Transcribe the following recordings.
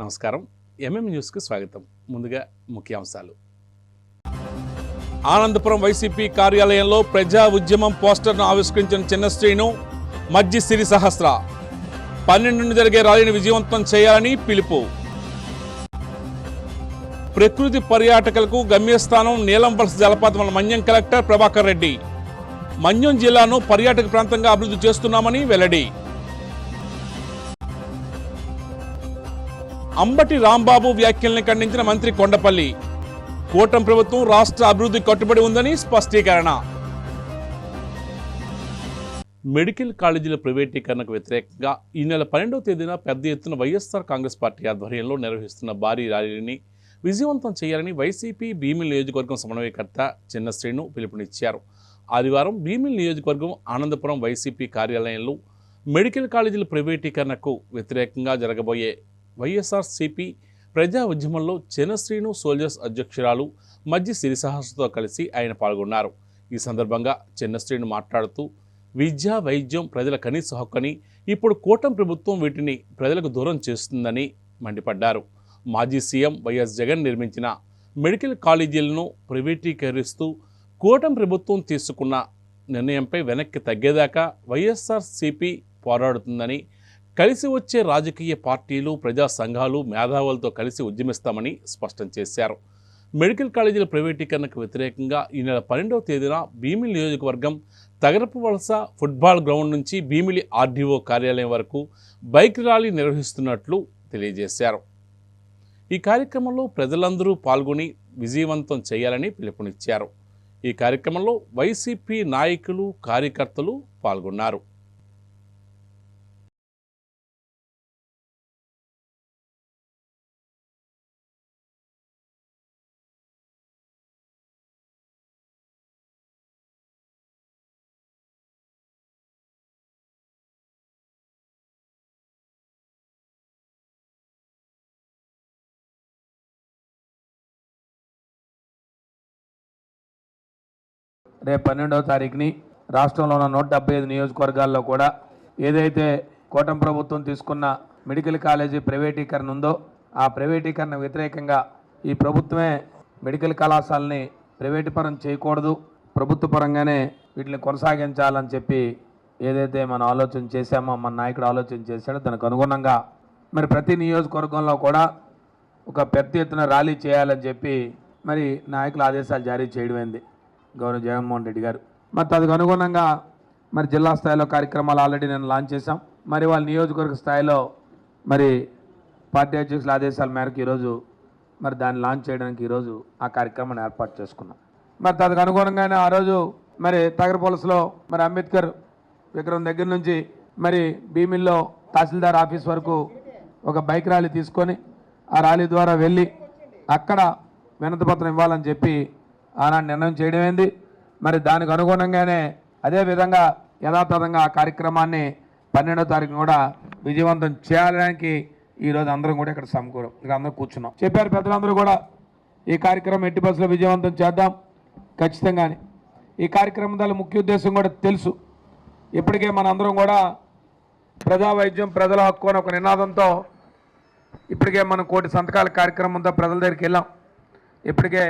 నమస్కారం. న్యూస్కి స్వాగతం. ముందుగా ముఖ్యాంశాలు. ఆనందపురం వైసీపీ కార్యాలయంలో ప్రజా ఉద్యమం పోస్టర్ను ఆవిష్కరించిన చిన్న శ్రీను, మజ్జి సిరి సహస్ర 12 జరిగే ర్యాలీని విజయవంతం చేయాలని పిలుపు. ప్రకృతి పర్యాటకులకు గమ్యస్థానం నీలంవలస జలపాతం. మన్యం కలెక్టర్ ప్రభాకర్ రెడ్డి మన్యం జిల్లాను పర్యాటక ప్రాంతంగా అభివృద్ధి చేస్తున్నామని వెల్లడి. అంబటి రాంబాబు వ్యాఖ్యల్ని ఖండించిన మంత్రి కొండపల్లి, కూటమి ప్రభుత్వం రాష్ట్ర అభివృద్ధి కట్టుబడి ఉందని స్పష్టీకరణ. మెడికల్ కాలేజీల ప్రైవేటీకరణకు వ్యతిరేకంగా ఈ నెల 12వ తేదీన పెద్ద ఎత్తున వైఎస్ఆర్ కాంగ్రెస్ పార్టీ ఆధ్వర్యంలో నిర్వహిస్తున్న భారీ ర్యాలీని విజయవంతం చేయాలని వైసీపీ భీమిలి నియోజకవర్గం సమన్వయకర్త చిన్న శ్రీను పిలుపునిచ్చారు. ఆదివారం భీమిలి నియోజకవర్గం ఆనందపురం వైసీపీ కార్యాలయంలో మెడికల్ కాలేజీల ప్రైవేటీకరణకు వ్యతిరేకంగా జరగబోయే వైఎస్ఆర్సీపీ ప్రజా ఉద్యమంలో చిన్న శ్రీను సోల్జర్స్ అధ్యక్షురాలు మజ్జి సిరి సహస్రతో కలిసి ఆయన పాల్గొన్నారు. ఈ సందర్భంగా చిన్న శ్రీను మాట్లాడుతూ విద్య, వైద్యం ప్రజల కనీస హక్కని ఇప్పుడు కూటమి ప్రభుత్వం వీటిని ప్రజలకు దూరం చేస్తుందని మండిపడ్డారు. మాజీ సీఎం వైఎస్ జగన్ నిర్మించిన మెడికల్ కాలేజీలను ప్రైవేటీకరిస్తూ కూటమి ప్రభుత్వం తీసుకున్న నిర్ణయంపై వెనక్కి తగ్గేదాకా వైఎస్ఆర్సీపీ పోరాడుతుందని, కలిసి వచ్చే రాజకీయ పార్టీలు, ప్రజా సంఘాలు, మేధావులతో కలిసి ఉద్యమిస్తామని స్పష్టం చేశారు. మెడికల్ కాలేజీల ప్రైవేటీకరణకు వ్యతిరేకంగా ఈ నెల 12వ తేదీన భీమిలి నియోజకవర్గం తగరపు వలస ఫుట్బాల్ గ్రౌండ్ నుంచి భీమిలి ఆర్డీఓ కార్యాలయం వరకు బైక్ ర్యాలీ నిర్వహిస్తున్నట్లు తెలియజేశారు. ఈ కార్యక్రమంలో ప్రజలందరూ పాల్గొని విజయవంతం చేయాలని పిలుపునిచ్చారు. ఈ కార్యక్రమంలో వైసీపీ నాయకులు, కార్యకర్తలు పాల్గొన్నారు. రేపు 12వ తారీఖుని రాష్ట్రంలో ఉన్న 175 నియోజకవర్గాల్లో కూడా ఏదైతే కూటమి ప్రభుత్వం తీసుకున్న మెడికల్ కాలేజీ ప్రైవేటీకరణ ఉందో ఆ ప్రైవేటీకరణ వ్యతిరేకంగా ఈ ప్రభుత్వమే మెడికల్ కళాశాలని ప్రైవేటీకరణ చేయకూడదు, ప్రభుత్వ పరంగానే వీటిని కొనసాగించాలని చెప్పి ఏదైతే మనం ఆలోచన చేశామో, మన నాయకుడు ఆలోచన చేశాడో దానికి అనుగుణంగా మరి ప్రతి నియోజకవర్గంలో కూడా ఒక పెద్ద ఎత్తున ర్యాలీ చేయాలని చెప్పి మరి నాయకులు ఆదేశాలు జారీ చేయడమైంది గౌరవ జగన్మోహన్ రెడ్డి గారు. మరి దానికి అనుగుణంగా మరి జిల్లా స్థాయిలో కార్యక్రమాలు ఆల్రెడీ నేను లాంచ్ చేశాం. మరి వాళ్ళ నియోజకవర్గ స్థాయిలో మరి పార్టీ అధ్యక్షుల ఆదేశాల మేరకు ఈరోజు మరి దాన్ని లాంచ్ చేయడానికి ఈరోజు ఆ కార్యక్రమాన్ని ఏర్పాటు చేసుకున్నాం. మరి దానికి అనుగుణంగానే ఆ రోజు మరి తగరపులసలో మరి అంబేద్కర్ విగ్రహం దగ్గర నుంచి మరి భీమిల్లో తహసీల్దార్ ఆఫీస్ వరకు ఒక బైక్ ర్యాలీ తీసుకొని ఆ ర్యాలీ ద్వారా వెళ్ళి అక్కడ వినతిపత్రం ఇవ్వాలని చెప్పి ఆనాడు నిర్ణయం చేయడమైంది. మరి దానికి అనుగుణంగానే అదేవిధంగా యథాతథంగా ఆ కార్యక్రమాన్ని 12వ తారీఖున కూడా విజయవంతం చేయడానికి ఈరోజు అందరం కూడా ఇక్కడ ఇక్కడ అందరూ కూర్చున్నాం. చెప్పారు పెద్దలందరూ కూడా ఈ కార్యక్రమం ఎట్టి బస్సులో విజయవంతం చేద్దాం ఖచ్చితంగానే. ఈ కార్యక్రమం దాని ముఖ్య ఉద్దేశం కూడా తెలుసు. ఇప్పటికే మనందరం కూడా ప్రజా వైద్యం ప్రజల హక్కు అని ఒక నినాదంతో ఇప్పటికే మనం 1 కోటి సంతకాల కార్యక్రమంతో ప్రజల దగ్గరికి వెళ్ళాం. ఇప్పటికే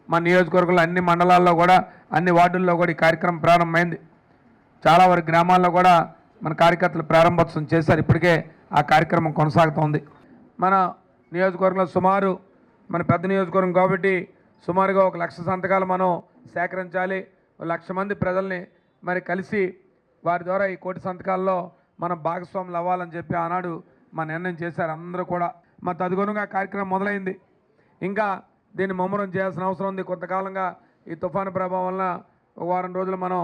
మన నియోజకవర్గంలో అన్ని మండలాల్లో కూడా అన్ని వార్డుల్లో కూడా ఈ కార్యక్రమం ప్రారంభమైంది. చాలా వరకు గ్రామాల్లో కూడా మన కార్యకర్తలు ప్రారంభోత్సవం చేశారు. ఇప్పటికే ఆ కార్యక్రమం కొనసాగుతోంది. మన నియోజకవర్గంలో సుమారు మన పెద్ద నియోజకవర్గం కాబట్టి సుమారుగా 1,00,000 సంతకాలు మనం సేకరించాలి. 1,00,000 మంది ప్రజల్ని మరి కలిసి వారి ద్వారా ఈ 1 కోటి సంతకాల్లో మనం భాగస్వాములు అవ్వాలని చెప్పి ఆనాడు మన నిర్ణయం చేశారు అందరూ కూడా. మరి తదనుగుణంగా కార్యక్రమం మొదలైంది. ఇంకా దీన్ని ముమ్మరం చేయాల్సిన అవసరం ఉంది. కొంతకాలంగా ఈ తుఫాను ప్రభావం వల్ల 1 వారం రోజులు మనం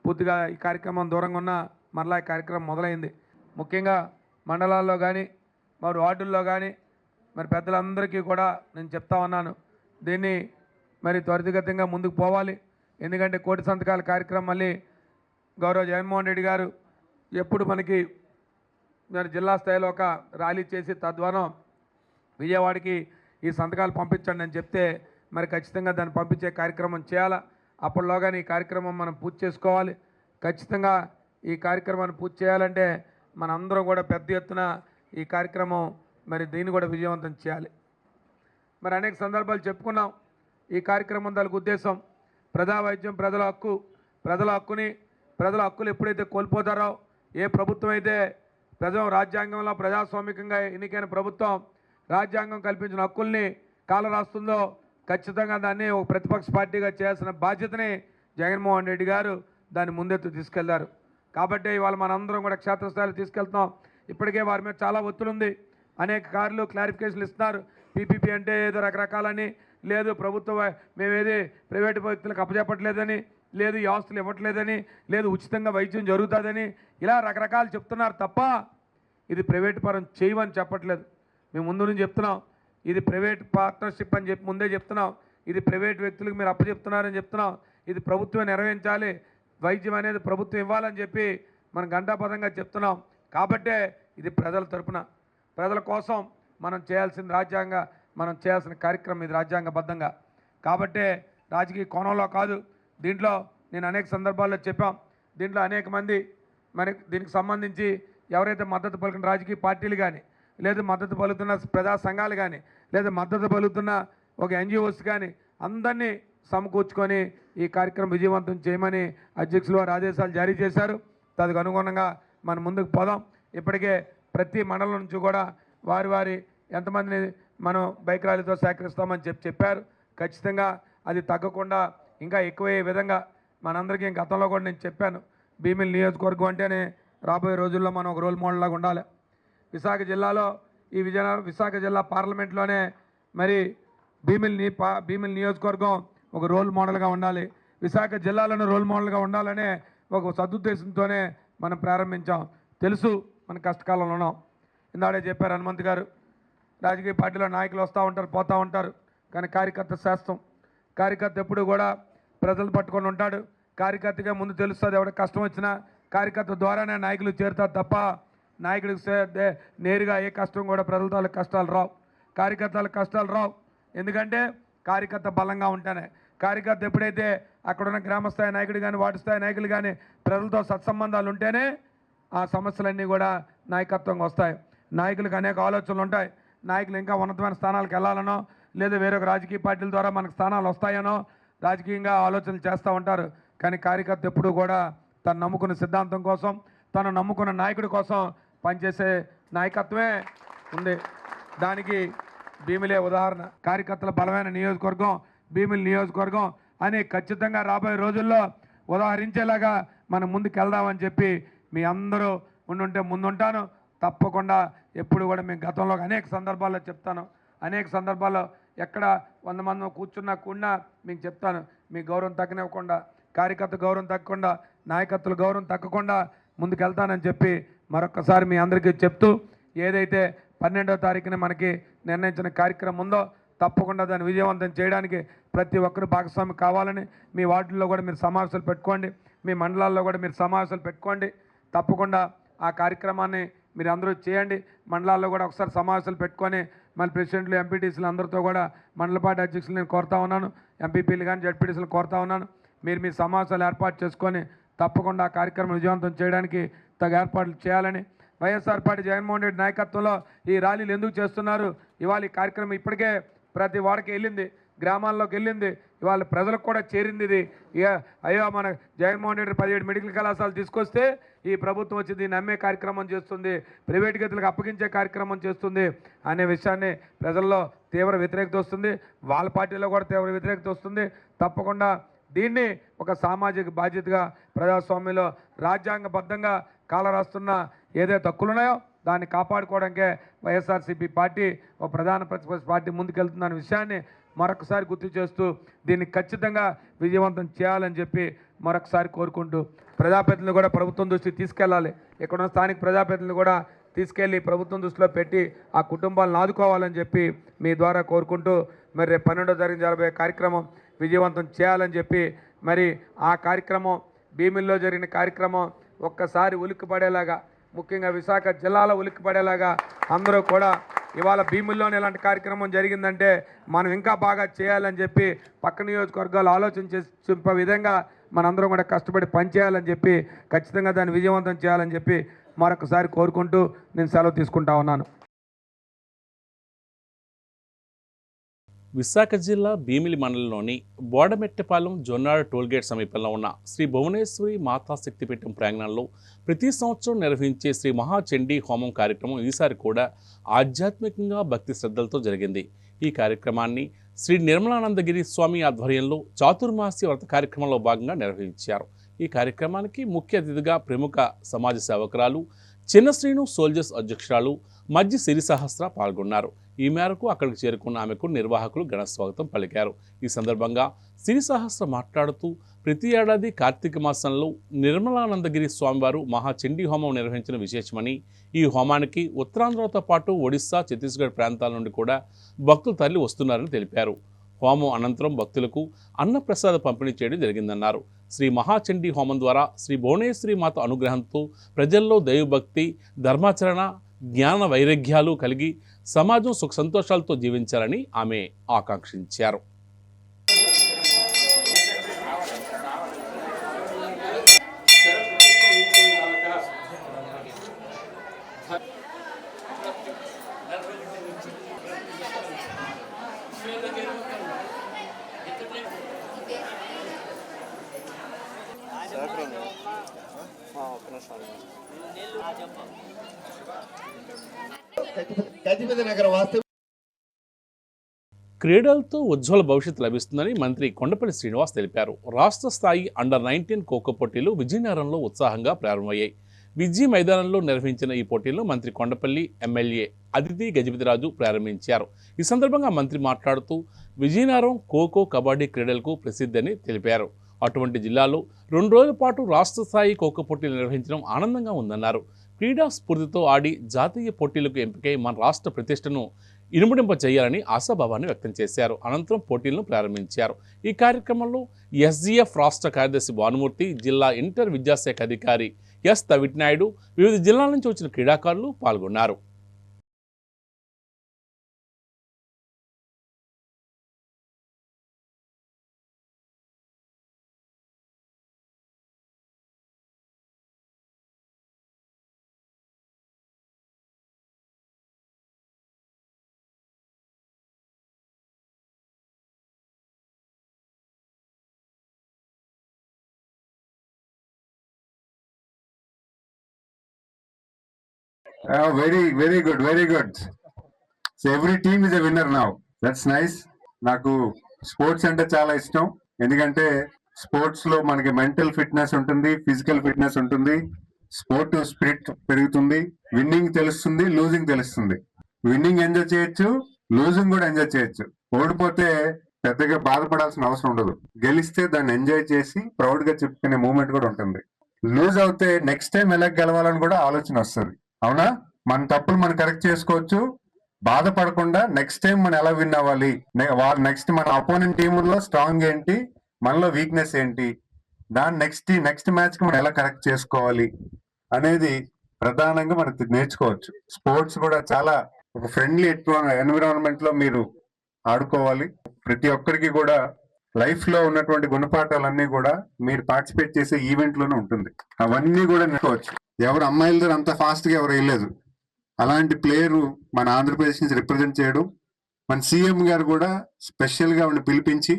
పూర్తిగా ఈ కార్యక్రమం దూరంగా ఉన్న మరలా ఈ కార్యక్రమం మొదలైంది. ముఖ్యంగా మండలాల్లో కానీ మరి వార్డుల్లో కానీ మరి పెద్దలందరికీ కూడా నేను చెప్తా ఉన్నాను, దీన్ని మరి త్వరితగతంగా ముందుకు పోవాలి. ఎందుకంటే 1 కోటి సంతకాల కార్యక్రమం మళ్ళీ గౌరవ జగన్మోహన్ రెడ్డి గారు ఎప్పుడు మనకి మరి జిల్లా స్థాయిలో ఒక ర్యాలీ చేసి తద్వారా విజయవాడకి ఈ సంతకాలు పంపించండి అని చెప్తే మరి ఖచ్చితంగా దాన్ని పంపించే కార్యక్రమం చేయాలా. అప్పటిలోగానే ఈ కార్యక్రమం మనం పూర్తి చేసుకోవాలి. ఖచ్చితంగా ఈ కార్యక్రమాన్ని పూర్తి చేయాలంటే మనందరం కూడా పెద్ద ఎత్తున ఈ కార్యక్రమం మరి దీన్ని కూడా విజయవంతం చేయాలి. మరి అనేక సందర్భాలు చెప్పుకున్నాం. ఈ కార్యక్రమం దానికి ఉద్దేశం ప్రజా వైద్యం, ప్రజల హక్కు. ప్రజల హక్కులు ఎప్పుడైతే కోల్పోతారో, ఏ ప్రభుత్వం అయితే రాజ్యాంగంలో ప్రజాస్వామికంగా ఎన్నికైన ప్రభుత్వం రాజ్యాంగం కల్పించిన హక్కుల్ని కాలరాస్తుందో ఖచ్చితంగా దాన్ని ఒక ప్రతిపక్ష పార్టీగా చేయాల్సిన బాధ్యతని జగన్మోహన్ రెడ్డి గారు దాన్ని ముందెత్తు తీసుకెళ్లారు. కాబట్టి ఇవాళ మనందరం కూడా క్షేత్రస్థాయిలో తీసుకెళ్తున్నాం. ఇప్పటికే వారి మీద చాలా ఒత్తిడి ఉంది. అనేక కార్లు క్లారిఫికేషన్లు ఇస్తున్నారు. పీపీపీ అంటే ఏదో రకరకాలని, లేదు ప్రభుత్వం మేమేది ప్రైవేటు వ్యక్తులకు అప్పచెప్పట్లేదని, లేదు ఈ ఆస్తులు ఇవ్వట్లేదని, లేదు ఉచితంగా వైద్యం జరుగుతుందని, ఇలా రకరకాలు చెప్తున్నారు తప్ప ఇది ప్రైవేటు పరం చేయమని చెప్పట్లేదు. మేము ముందు నుంచి చెప్తున్నాం, ఇది ప్రైవేట్ పార్ట్నర్షిప్ అని చెప్పి ముందే చెప్తున్నాం. ఇది ప్రైవేట్ వ్యక్తులకు మీరు అప్పచెప్తున్నారని చెప్తున్నాం. ఇది ప్రభుత్వం నిర్వహించాలి, వైద్యం అనేది ప్రభుత్వం ఇవ్వాలని చెప్పి మనం గంటాపదంగా చెప్తున్నాం. కాబట్టే ఇది ప్రజల తరపున, ప్రజల కోసం మనం చేయాల్సిన కార్యక్రమం ఇది రాజ్యాంగబద్ధంగా. కాబట్టే రాజకీయ కోణంలో కాదు. దీంట్లో నేను అనేక సందర్భాల్లో చెప్పాం. దీంట్లో అనేక మంది దీనికి సంబంధించి ఎవరైతే మద్దతు పలుకున్న రాజకీయ పార్టీలు కానీ, లేదా మద్దతు పలుకుతున్న ప్రజా సంఘాలు కానీ, లేదా మద్దతు పలుకుతున్న ఒక ఎన్జిఓస్ కానీ అందరినీ సమకూర్చుకొని ఈ కార్యక్రమం విజయవంతం చేయమని అధ్యక్షులు వారు ఆదేశాలు జారీ చేశారు. దానికి అనుగుణంగా మనం ముందుకు పోదాం. ఇప్పటికే ప్రతి మండలం నుంచి కూడా వారి ఎంతమందిని మనం బైక్ ర్యాలీతో సేకరిస్తామని చెప్పారు. ఖచ్చితంగా అది తగ్గకుండా ఇంకా ఎక్కువయ్యే విధంగా మనందరికీ గతంలో కూడా నేను చెప్పాను, భీమిలి నియోజకవర్గం అంటేనే రాబోయే రోజుల్లో మనం ఒక రోల్ మోడల్ లాగా ఉండాలి. విశాఖ జిల్లాలో విశాఖ జిల్లా పార్లమెంట్లోనే మరి భీమిలి నియోజకవర్గం ఒక రోల్ మోడల్గా ఉండాలి. విశాఖ జిల్లాలోనే రోల్ మోడల్గా ఉండాలనే ఒక సదుద్దేశంతోనే మనం ప్రారంభించాం. తెలుసు మన కష్టకాలంలో ఉన్నాం. ఇందాడే చెప్పారు హనుమంత్ గారు, రాజకీయ పార్టీలో నాయకులు వస్తూ ఉంటారు, పోతూ ఉంటారు. కానీ కార్యకర్త శాస్త్రం, కార్యకర్త ఎప్పుడు కూడా ప్రజలు పట్టుకొని ఉంటాడు. కార్యకర్తగా ముందు తెలుస్తుంది. ఎవరికి కష్టం వచ్చినా కార్యకర్త ద్వారానే నాయకులు చేరుతారు తప్ప నాయకుడికి నేరుగా ఏ కష్టం కూడా ప్రజలతో కష్టాలు రావు, కార్యకర్తలకు కష్టాలు రావు. ఎందుకంటే కార్యకర్త బలంగా ఉంటేనే. కార్యకర్త ఎప్పుడైతే అక్కడున్న గ్రామస్థాయి నాయకుడు కానీ, వార్డు స్థాయి నాయకులు కానీ ప్రజలతో సత్సంబంధాలు ఉంటేనే ఆ సమస్యలన్నీ కూడా నాయకత్వంగా వస్తాయి. నాయకులకు అనేక ఆలోచనలు ఉంటాయి. నాయకులు ఇంకా ఉన్నతమైన స్థానాలకు వెళ్ళాలనో, లేదా వేరొక రాజకీయ పార్టీల ద్వారా మనకు స్థానాలు వస్తాయనో రాజకీయంగా ఆలోచనలు చేస్తూ ఉంటారు. కానీ కార్యకర్త ఎప్పుడూ కూడా తను నమ్ముకున్న సిద్ధాంతం కోసం, తను నమ్ముకున్న నాయకుడి కోసం పనిచేసే నాయకత్వమే ఉంది. దానికి భీమిలే ఉదాహరణ. కార్యకర్తల బలమైన నియోజకవర్గం భీమిలి నియోజకవర్గం అని ఖచ్చితంగా రాబోయే రోజుల్లో ఉదాహరించేలాగా మనం ముందుకు వెళ్దామని చెప్పి మీ అందరూ ఉండుంటే ముందుంటాను. తప్పకుండా ఎప్పుడు కూడా మేము గతంలో అనేక సందర్భాల్లో చెప్తాను. అనేక సందర్భాల్లో ఎక్కడ 100 మంది కూర్చున్నా మీకు చెప్తాను, మీ గౌరవం తగ్గనివ్వకుండా, కార్యకర్త గౌరవం తగ్గకుండా, నాయకత్తుల గౌరవం తగ్గకుండా ముందుకు వెళ్తానని చెప్పి మరొకసారి మీ అందరికీ చెప్తూ, ఏదైతే 12వ తారీఖున మనకి నిర్ణయించిన కార్యక్రమం ఉందో తప్పకుండా దాన్ని విజయవంతం చేయడానికి ప్రతి ఒక్కరు భాగస్వామి కావాలని, మీ వార్డుల్లో కూడా మీరు సమావేశాలు పెట్టుకోండి, మీ మండలాల్లో కూడా మీరు సమావేశాలు పెట్టుకోండి. తప్పకుండా ఆ కార్యక్రమాన్ని మీరు అందరూ చేయండి. మండలాల్లో కూడా ఒకసారి సమావేశాలు పెట్టుకొని మళ్ళీ ప్రెసిడెంట్లు, ఎంపీటీసీలు అందరితో కూడా మండల పార్టీ అధ్యక్షులు నేను కోరుతా ఉన్నాను, ఎంపీపీలు కానీ జడ్పీటీసీలు కోరుతా ఉన్నాను. మీరు మీ సమావేశాలు ఏర్పాటు చేసుకొని తప్పకుండా ఆ కార్యక్రమం విజయవంతం చేయడానికి తగు ఏర్పాట్లు చేయాలని, వైఎస్ఆర్ పార్టీ జగన్మోహన్ రెడ్డి నాయకత్వంలో ఈ ర్యాలీలు ఎందుకు చేస్తున్నారు, ఇవాళ ఈ కార్యక్రమం ఇప్పటికే ప్రతి వాడికి వెళ్ళింది, గ్రామాల్లోకి వెళ్ళింది, ఇవాళ ప్రజలకు కూడా చేరింది. ఇది అయ్యో మన జగన్మోహన్ రెడ్డి 17 మెడికల్ కళాశాలలు తీసుకొస్తే ఈ ప్రభుత్వం వచ్చి దీన్ని అమ్మే కార్యక్రమం చేస్తుంది, ప్రైవేట్ గతులకు అప్పగించే కార్యక్రమం చేస్తుంది అనే విషయాన్ని ప్రజల్లో తీవ్ర వ్యతిరేకత వస్తుంది. వాళ్ళ పార్టీలో కూడా తీవ్ర వ్యతిరేకత వస్తుంది. తప్పకుండా దీన్ని ఒక సామాజిక బాధ్యతగా ప్రజాస్వామ్యంలో రాజ్యాంగబద్ధంగా కాలరాస్తున్న ఏదైతే హక్కులు ఉన్నాయో దాన్ని కాపాడుకోవడానికే వైఎస్ఆర్సీపీ పార్టీ ఒక ప్రధాన ప్రతిపక్ష పార్టీ ముందుకెళ్తుందన్న విషయాన్ని మరొకసారి గుర్తు చేస్తూ దీన్ని ఖచ్చితంగా విజయవంతం చేయాలని చెప్పి మరొకసారి కోరుకుంటూ, ప్రజాప్రతినిధులు కూడా ప్రభుత్వం దృష్టికి తీసుకెళ్ళాలి. ఇక్కడున్న స్థానిక ప్రజాప్రతినిధులు కూడా తీసుకెళ్ళి ప్రభుత్వం దృష్టిలో పెట్టి ఆ కుటుంబాలను ఆదుకోవాలని చెప్పి మీ ద్వారా కోరుకుంటూ, మరి రేపు 12వ తారీఖున జరగబోయే కార్యక్రమం విజయవంతం చేయాలని చెప్పి, మరి ఆ కార్యక్రమం భీమిల్లో జరిగిన కార్యక్రమం ఒక్కసారి ఉలిక్కిపడేలాగా, ముఖ్యంగా విశాఖ జిల్లాలో ఉలిక్కిపడేలాగా అందరూ కూడా ఇవాళ భీముల్లోనే ఇలాంటి కార్యక్రమం జరిగిందంటే మనం ఇంకా బాగా చేయాలని చెప్పి పక్క నియోజకవర్గాలు ఆలోచన చేసే విధంగా మనందరం కూడా కష్టపడి పనిచేయాలని చెప్పి ఖచ్చితంగా దాన్ని విజయవంతం చేయాలని చెప్పి మరొకసారి కోరుకుంటూ నేను సెలవు తీసుకుంటా ఉన్నాను. విశాఖ జిల్లా భీమిలి మండలంలోని బోడమెట్టపాలెం జొన్నాడు టోల్గేట్ సమీపంలో ఉన్న శ్రీ భువనేశ్వరి మాతా శక్తిపీఠం ప్రాంగణంలో ప్రతి సంవత్సరం నిర్వహించే శ్రీ మహాచండీ హోమం కార్యక్రమం ఈసారి కూడా ఆధ్యాత్మికంగా భక్తి శ్రద్ధలతో జరిగింది. ఈ కార్యక్రమాన్ని శ్రీ నిర్మలానందగిరి స్వామి ఆధ్వర్యంలో చాతుర్మాసి వ్రత కార్యక్రమంలో భాగంగా నిర్వహించారు. ఈ కార్యక్రమానికి ముఖ్య అతిథిగా ప్రముఖ సమాజ సేవకురాలు చిన్న శ్రీను సోల్జర్స్ అధ్యక్షురాలు మధ్య సిరి సహస్ర పాల్గొన్నారు. ఈ మేరకు అక్కడికి చేరుకున్న ఆమెకు నిర్వాహకులు ఘన స్వాగతం పలికారు. ఈ సందర్భంగా సిరి సహస్ర మాట్లాడుతూ ప్రతి ఏడాది కార్తీక మాసంలో నిర్మలానందగిరి స్వామివారు మహాచండీ హోమం నిర్వహించిన విశేషమని, ఈ హోమానికి ఉత్తరాంధ్రతో పాటు ఒడిశా, ఛత్తీస్గఢ్ ప్రాంతాల నుండి కూడా భక్తులు తరలి వస్తున్నారని తెలిపారు. హోమం అనంతరం భక్తులకు అన్నప్రసాద పంపిణీ చేయడం జరిగిందన్నారు. శ్రీ మహాచండీ హోమం ద్వారా శ్రీ భువనేశ్వరి మాత అనుగ్రహంతో ప్రజల్లో దైవభక్తి, ధర్మాచరణ, జ్ఞాన వైరాగ్యాలు కలిగి సమాజం సుఖ సంతోషాలతో జీవించాలని ఆమె ఆకాంక్షించారు. క్రీడలతో ఉజ్వల భవిష్యత్తు లభిస్తుందని మంత్రి కొండపల్లి శ్రీనివాస్ తెలిపారు. రాష్ట్ర స్థాయి అండర్-19 ఖోఖో పోటీలు విజయనగరంలో ఉత్సాహంగా ప్రారంభమయ్యాయి. విజయ్ మైదానంలో నిర్వహించిన ఈ పోటీల్లో మంత్రి కొండపల్లి ఎమ్మెల్యే అదితి గజపతిరాజు ప్రారంభించారు. ఈ సందర్భంగా మంత్రి మాట్లాడుతూ విజయనగరం ఖోఖో, కబడ్డీ క్రీడలకు ప్రసిద్ధి అని తెలిపారు. అటువంటి జిల్లాలో 2 రోజుల పాటు రాష్ట్ర స్థాయి ఖోఖో పోటీలు నిర్వహించడం ఆనందంగా ఉందన్నారు. క్రీడా స్ఫూర్తితో ఆడి జాతీయ పోటీలకు ఎంపికై మన రాష్ట్ర ప్రతిష్టను ఇనుముడింప చేయాలని ఆశాభావాన్ని వ్యక్తం చేశారు. అనంతరం పోటీలను ప్రారంభించారు. ఈ కార్యక్రమంలో ఎస్జీఎఫ్ రాష్ట్ర కార్యదర్శి భానుమూర్తి, జిల్లా ఇంటర్ విద్యాశాఖ అధికారి ఎస్ తవిట్నాయుడు, వివిధ జిల్లాల నుంచి వచ్చిన క్రీడాకారులు పాల్గొన్నారు. Very good, very good. So every team is a winner now. That's nice. నాకు స్పోర్ట్స్ అంటే చాలా ఇష్టం. ఎందుకంటే స్పోర్ట్స్ లో మనకి మెంటల్ ఫిట్నెస్ ఉంటుంది, ఫిజికల్ ఫిట్నెస్ ఉంటుంది, స్పోర్టివ్ స్పిరిట్ పెరుగుతుంది, విన్నింగ్ తెలుస్తుంది, లూజింగ్ తెలుస్తుంది. విన్నింగ్ ఎంజాయ్ చేయొచ్చు, లూజింగ్ కూడా ఎంజాయ్ చేయొచ్చు. ఓడిపోతే పెద్దగా బాధపడాల్సిన అవసరం ఉండదు. గెలిస్తే దాన్ని ఎంజాయ్ చేసి ప్రౌడ్ గా చెప్పుకునే మూమెంట్ కూడా ఉంటుంది. లూజ్ అవుతే నెక్స్ట్ టైం ఎలా గెలవాలని కూడా ఆలోచన వస్తుంది. అవునా? మన తప్పులు మనం కరెక్ట్ చేసుకోవచ్చు. బాధపడకుండా నెక్స్ట్ టైం మనం ఎలా విన్ అవ్వాలి, నెక్స్ట్ మన అపోనెంట్ టీముల్లో స్ట్రాంగ్ ఏంటి, మనలో వీక్నెస్ ఏంటి, దాన్ని నెక్స్ట్ మ్యాచ్ కి మనం ఎలా కరెక్ట్ చేసుకోవాలి అనేది ప్రధానంగా మనకు నేర్చుకోవచ్చు. స్పోర్ట్స్ కూడా చాలా ఒక ఫ్రెండ్లీ ఎన్విరాన్మెంట్ లో మీరు ఆడుకోవాలి. ప్రతి ఒక్కరికి కూడా లైఫ్ లో ఉన్నటువంటి గుణపాఠాలన్నీ కూడా మీరు పార్టిసిపేట్ చేసే ఈవెంట్ లోనే ఉంటుంది. అవన్నీ కూడా నేర్చుకోవచ్చు. ఎవరు అమ్మాయిల దగ్గర అంత ఫాస్ట్ గా ఎవరు వేయలేదు. అలాంటి ప్లేయర్ మన ఆంధ్రప్రదేశ్ నుంచి రిప్రజెంట్ చేయడం, మన సీఎం గారు కూడా స్పెషల్ గా ఆవిడని పిలిపించి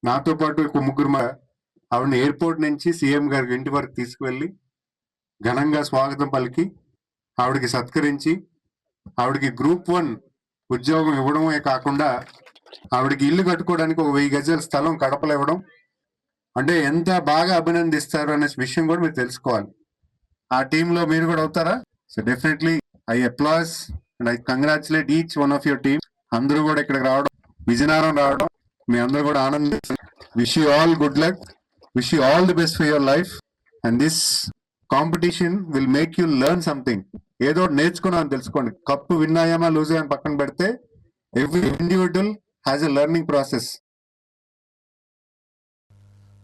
నాతో పాటు ఒక ముగ్గురు ఆవిడని ఎయిర్పోర్ట్ నుంచి సీఎం గారికి ఇంటి వరకు తీసుకువెళ్ళి ఘనంగా స్వాగతం పలికి ఆవిడకి సత్కరించి ఆవిడకి గ్రూప్ 1 ఉద్యోగం ఇవ్వడమే కాకుండా ఆవిడకి ఇల్లు కట్టుకోవడానికి ఒక 1000 గజాల స్థలం కడపలో ఇవ్వడం అంటే ఎంత బాగా అభినందిస్తారు అనే విషయం కూడా మీరు తెలుసుకోవాలి. ఆ టీంలో మీరు కూడా అవుతారా? So definitely I applause and I congratulate each one of your team. అందరూ కూడా ఇక్కడికి రావడం, విజయనగరం రావడం, మీ అందరూ కూడా ఆనందిస్తారు. Wish you all good luck, wish you all the best for your life. And this competition will make you learn something. ఏదో నేర్చుకున్నాను తెలుసుకోండి. కప్పు విన్ అయ్యామా లూజ్ అయ్యామా పక్కన పెడితే every individual has a learning process.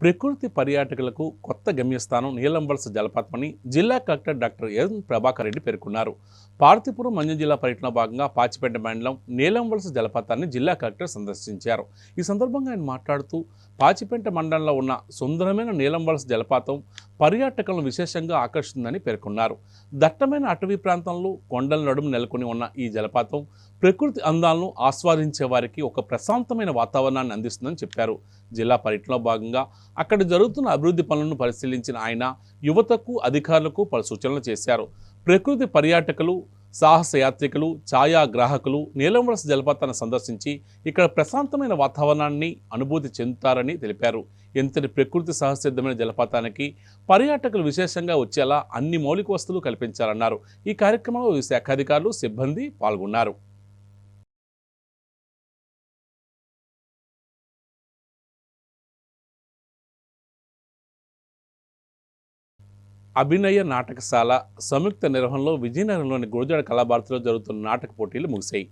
ప్రకృతి పర్యాటకులకు కొత్త గమ్యస్థానం నీలంబల్స్ జలపాతమని జిల్లా collector doctor N Prabhakar Reddy పేర్కొన్నారు. పార్వతీపురం మన్యం జిల్లా పర్యటన భాగంగా పాచిపేట మండలం నీలంవలస జలపాతాన్ని జిల్లా కలెక్టర్ సందర్శించారు. ఈ సందర్భంగా ఆయన మాట్లాడుతూ పాచిపేట మండలంలో ఉన్న సుందరమైన నీలంవలస జలపాతం పర్యాటకులను విశేషంగా ఆకర్షిస్తుందని పేర్కొన్నారు. దట్టమైన అటవీ ప్రాంతంలో కొండల నడుము నెలకొని ఉన్న ఈ జలపాతం ప్రకృతి అందాలను ఆస్వాదించే వారికి ఒక ప్రశాంతమైన వాతావరణాన్ని అందిస్తుందని చెప్పారు. జిల్లా పర్యటనలో భాగంగా అక్కడ జరుగుతున్న అభివృద్ధి పనులను పరిశీలించిన ఆయన యువతకు అధికారులకు పలు సూచనలు చేశారు. ప్రకృతి పర్యాటకులు, సాహసయాత్రికులు, ఛాయాగ్రాహకులు నీలంవలస జలపాతాన్ని సందర్శించి ఇక్కడ ప్రశాంతమైన వాతావరణాన్ని అనుభూతి చెందుతారని తెలిపారు. ఎంతటి ప్రకృతి సహసిద్ధమైన జలపాతానికి పర్యాటకులు విశేషంగా వచ్చేలా అన్ని మౌలిక వసతులు కల్పించాలన్నారు. ఈ కార్యక్రమంలో వివిధ శాఖాధికారులు, సిబ్బంది పాల్గొన్నారు. అభినయ నాటకశాల సంయుక్త నిర్వహణలో విజయనగరంలోని గురజాడ కళాభారతిలో జరుగుతున్న నాటక పోటీలు ముగిశాయి.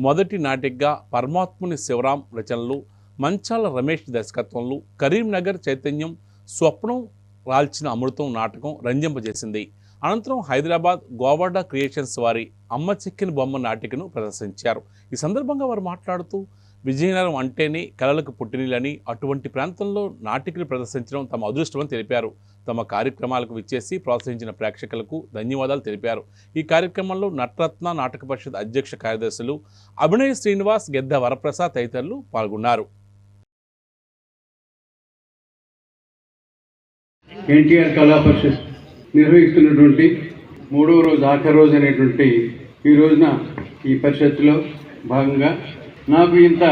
మొదటి నాటికగా పరమాత్ముని శివరాం రచనలు, మంచాల రమేష్ దర్శకత్వంలో కరీంనగర్ చైతన్యం స్వప్నం రాల్చిన అమృతం నాటకం రంజింపజేసింది. అనంతరం హైదరాబాద్ గోవాడ క్రియేషన్స్ వారి అమ్మ చిక్కిన బొమ్మ నాటికను ప్రదర్శించారు. ఈ సందర్భంగా వారు మాట్లాడుతూ విజయనగరం అంటేనే కళలకు పుట్టినిలని, అటువంటి ప్రాంతంలో నాటికలు ప్రదర్శించడం తమ అదృష్టమని తెలిపారు. తమ కార్యక్రమాలకు విచ్చేసి ప్రోత్సహించిన ప్రేక్షకులకు ధన్యవాదాలు తెలిపారు. ఈ కార్యక్రమంలో నటరత్న నాటక పరిషత్ అధ్యక్ష కార్యదర్శులు అభినయ్ శ్రీనివాస్, గెద్ద వరప్రసాద్ తదితరులు పాల్గొన్నారు. ఎన్టీఆర్ కళా పరిషత్ నిర్వహిస్తున్నటువంటి 3వ రోజు ఆఖరి రోజు అనేటువంటి ఈ రోజున ఈ పరిషత్తులో భాగంగా నాకు ఇంత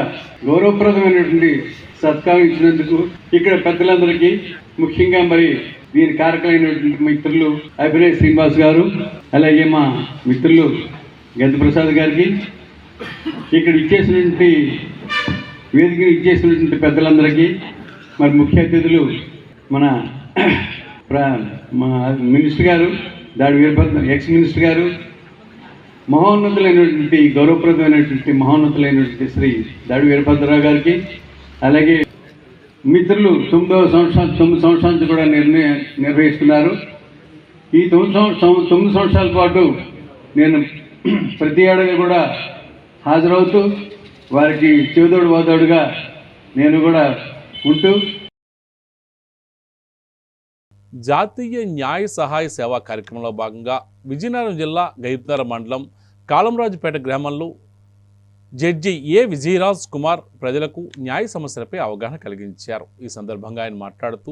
గౌరవప్రదమైనటువంటి సత్కారం ఇచ్చినందుకు ఇక్కడ పెద్దలందరికీ, ముఖ్యంగా మరి దీని కారకులైనటువంటి మిత్రులు అభినయ్ శ్రీనివాస్ గారు, అలాగే మా మిత్రులు గంధ ప్రసాద్ గారికి, ఇక్కడ ఇచ్చేసినటువంటి వేదికను ఇచ్చేసినటువంటి పెద్దలందరికీ, మరి ముఖ్య అతిథులు మన మినిస్టర్ గారు దాడి వీరభద్ర, ఎక్స్ మినిస్టర్ గారు, మహోన్నతులైనటువంటి గౌరవప్రదమైనటువంటి మహోన్నతులైనటువంటి శ్రీ దాడి వీరభద్రరావు గారికి, అలాగే మిత్రులు 9 సంవత్సరాల నుంచి కూడా నిర్వహిస్తున్నారు. ఈ 9 సంవత్సరాల పాటు నేను ప్రతి ఏడాది కూడా హాజరవుతూ వారికి చేదోడు వాదోడుగా నేను కూడా ఉంటూ జాతీయ న్యాయ సహాయ సేవా కార్యక్రమంలో భాగంగా విజయనగరం జిల్లా గైర్నగర్ మండలం కాలంరాజుపేట గ్రామంలో జడ్జి ఏ విజయరాజ్ కుమార్ ప్రజలకు న్యాయ సమస్యలపై అవగాహన కలిగించారు. ఈ సందర్భంగా ఆయన మాట్లాడుతూ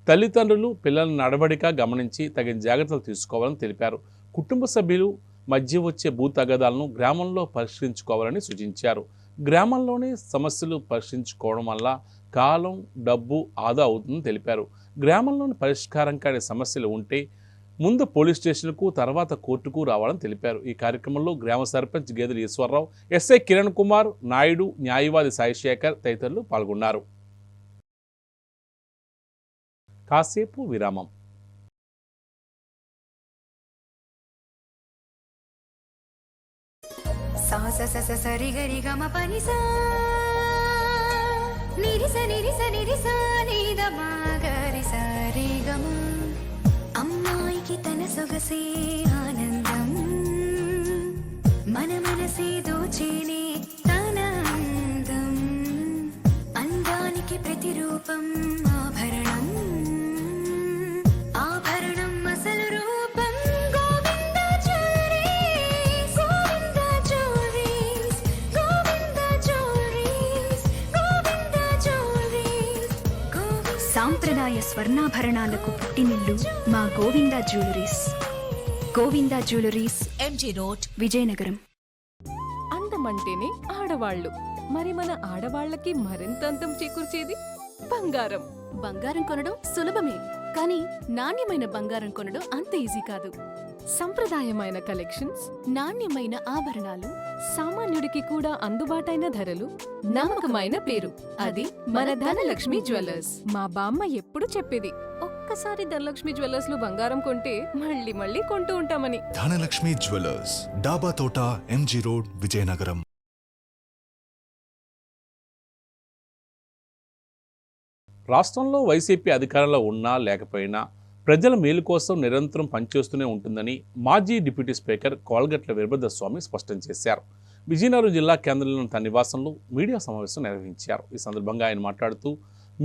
తల్లిదండ్రులు పిల్లల నడవడిక గమనించి తగిన జాగ్రత్తలు తీసుకోవాలని తెలిపారు. కుటుంబ సభ్యులు మధ్య వచ్చే భూ తగాదాలను గ్రామంలో పరిష్కరించుకోవాలని సూచించారు. గ్రామంలోనే సమస్యలు పరిష్కరించుకోవడం వల్ల కాలం, డబ్బు ఆదా అవుతుందని తెలిపారు. గ్రామంలోని పరిష్కారం కాని సమస్యలు ఉంటే ముందు పోలీస్ స్టేషన్కు, తర్వాత కోర్టుకు రావాలని తెలిపారు. ఈ కార్యక్రమంలో గ్రామ సర్పంచ్ గేదెల ఈశ్వరరావు, ఎస్ఐ కిరణ్ కుమార్ నాయుడు, న్యాయవాది సాయిశేఖర్ తదితరులు పాల్గొన్నారు. కాసేపు విరామం. అమ్మాయికి తన సొగసే ఆనందం, మన మనసే దోచేనే తన అందం, అందానికి ప్రతిరూపం ఆభరణం, ఆభరణం అసలు రూపం Govinda jewelleries, Govinda jewelleries, Govinda jewelleries, Govinda jewelleries. సాంప్రదాయ స్వర్ణాభరణాలకు పుట్టినిల్లు మా Govinda jewelleries. Govinda jewelleries, MG road, Vizianagaram. అందమంటేనే ఆడవాళ్ళు, మరి మన ఆడవాళ్ళకి మరింత అందం చేకూర్చేది బంగారం. బంగారం కొనడం సులభమే, కానీ నాణ్యమైన బంగారం కొనడం అంత ఈజీ కాదు. సంప్రదాయమైన కలెక్షన్స్, నాణ్యమైన ఆభరణాలు, సామాన్యుడికి కూడా అందుబాటైన ధరలు, నమ్మకమైన పేరు, అది మన ధనలక్ష్మి జ్యువెలర్స్. మా బామ్మ ఎప్పుడు చెప్పేది, ఒక్కసారి ధనలక్ష్మి జ్యువెలర్స్ లో బంగారం కొంటే మళ్ళీ మళ్ళీ కొంటూ ఉంటామని. ధనలక్ష్మి జ్యువెలర్స్, డాబా తోట, ఎంజీ రోడ్, విజయనగరం. రాష్ట్రంలో వైసీపీ అధికారంలో ఉన్నా లేకపోయినా ప్రజల మేలు కోసం నిరంతరం పనిచేస్తూనే ఉంటుందని మాజీ డిప్యూటీ స్పీకర్ కోల్గట్ల వీరభద్రస్వామి స్పష్టం చేశారు. విజయనగరం జిల్లా కేంద్రంలోని తన నివాసంలో మీడియా సమావేశం నిర్వహించారు. ఈ సందర్భంగా ఆయన మాట్లాడుతూ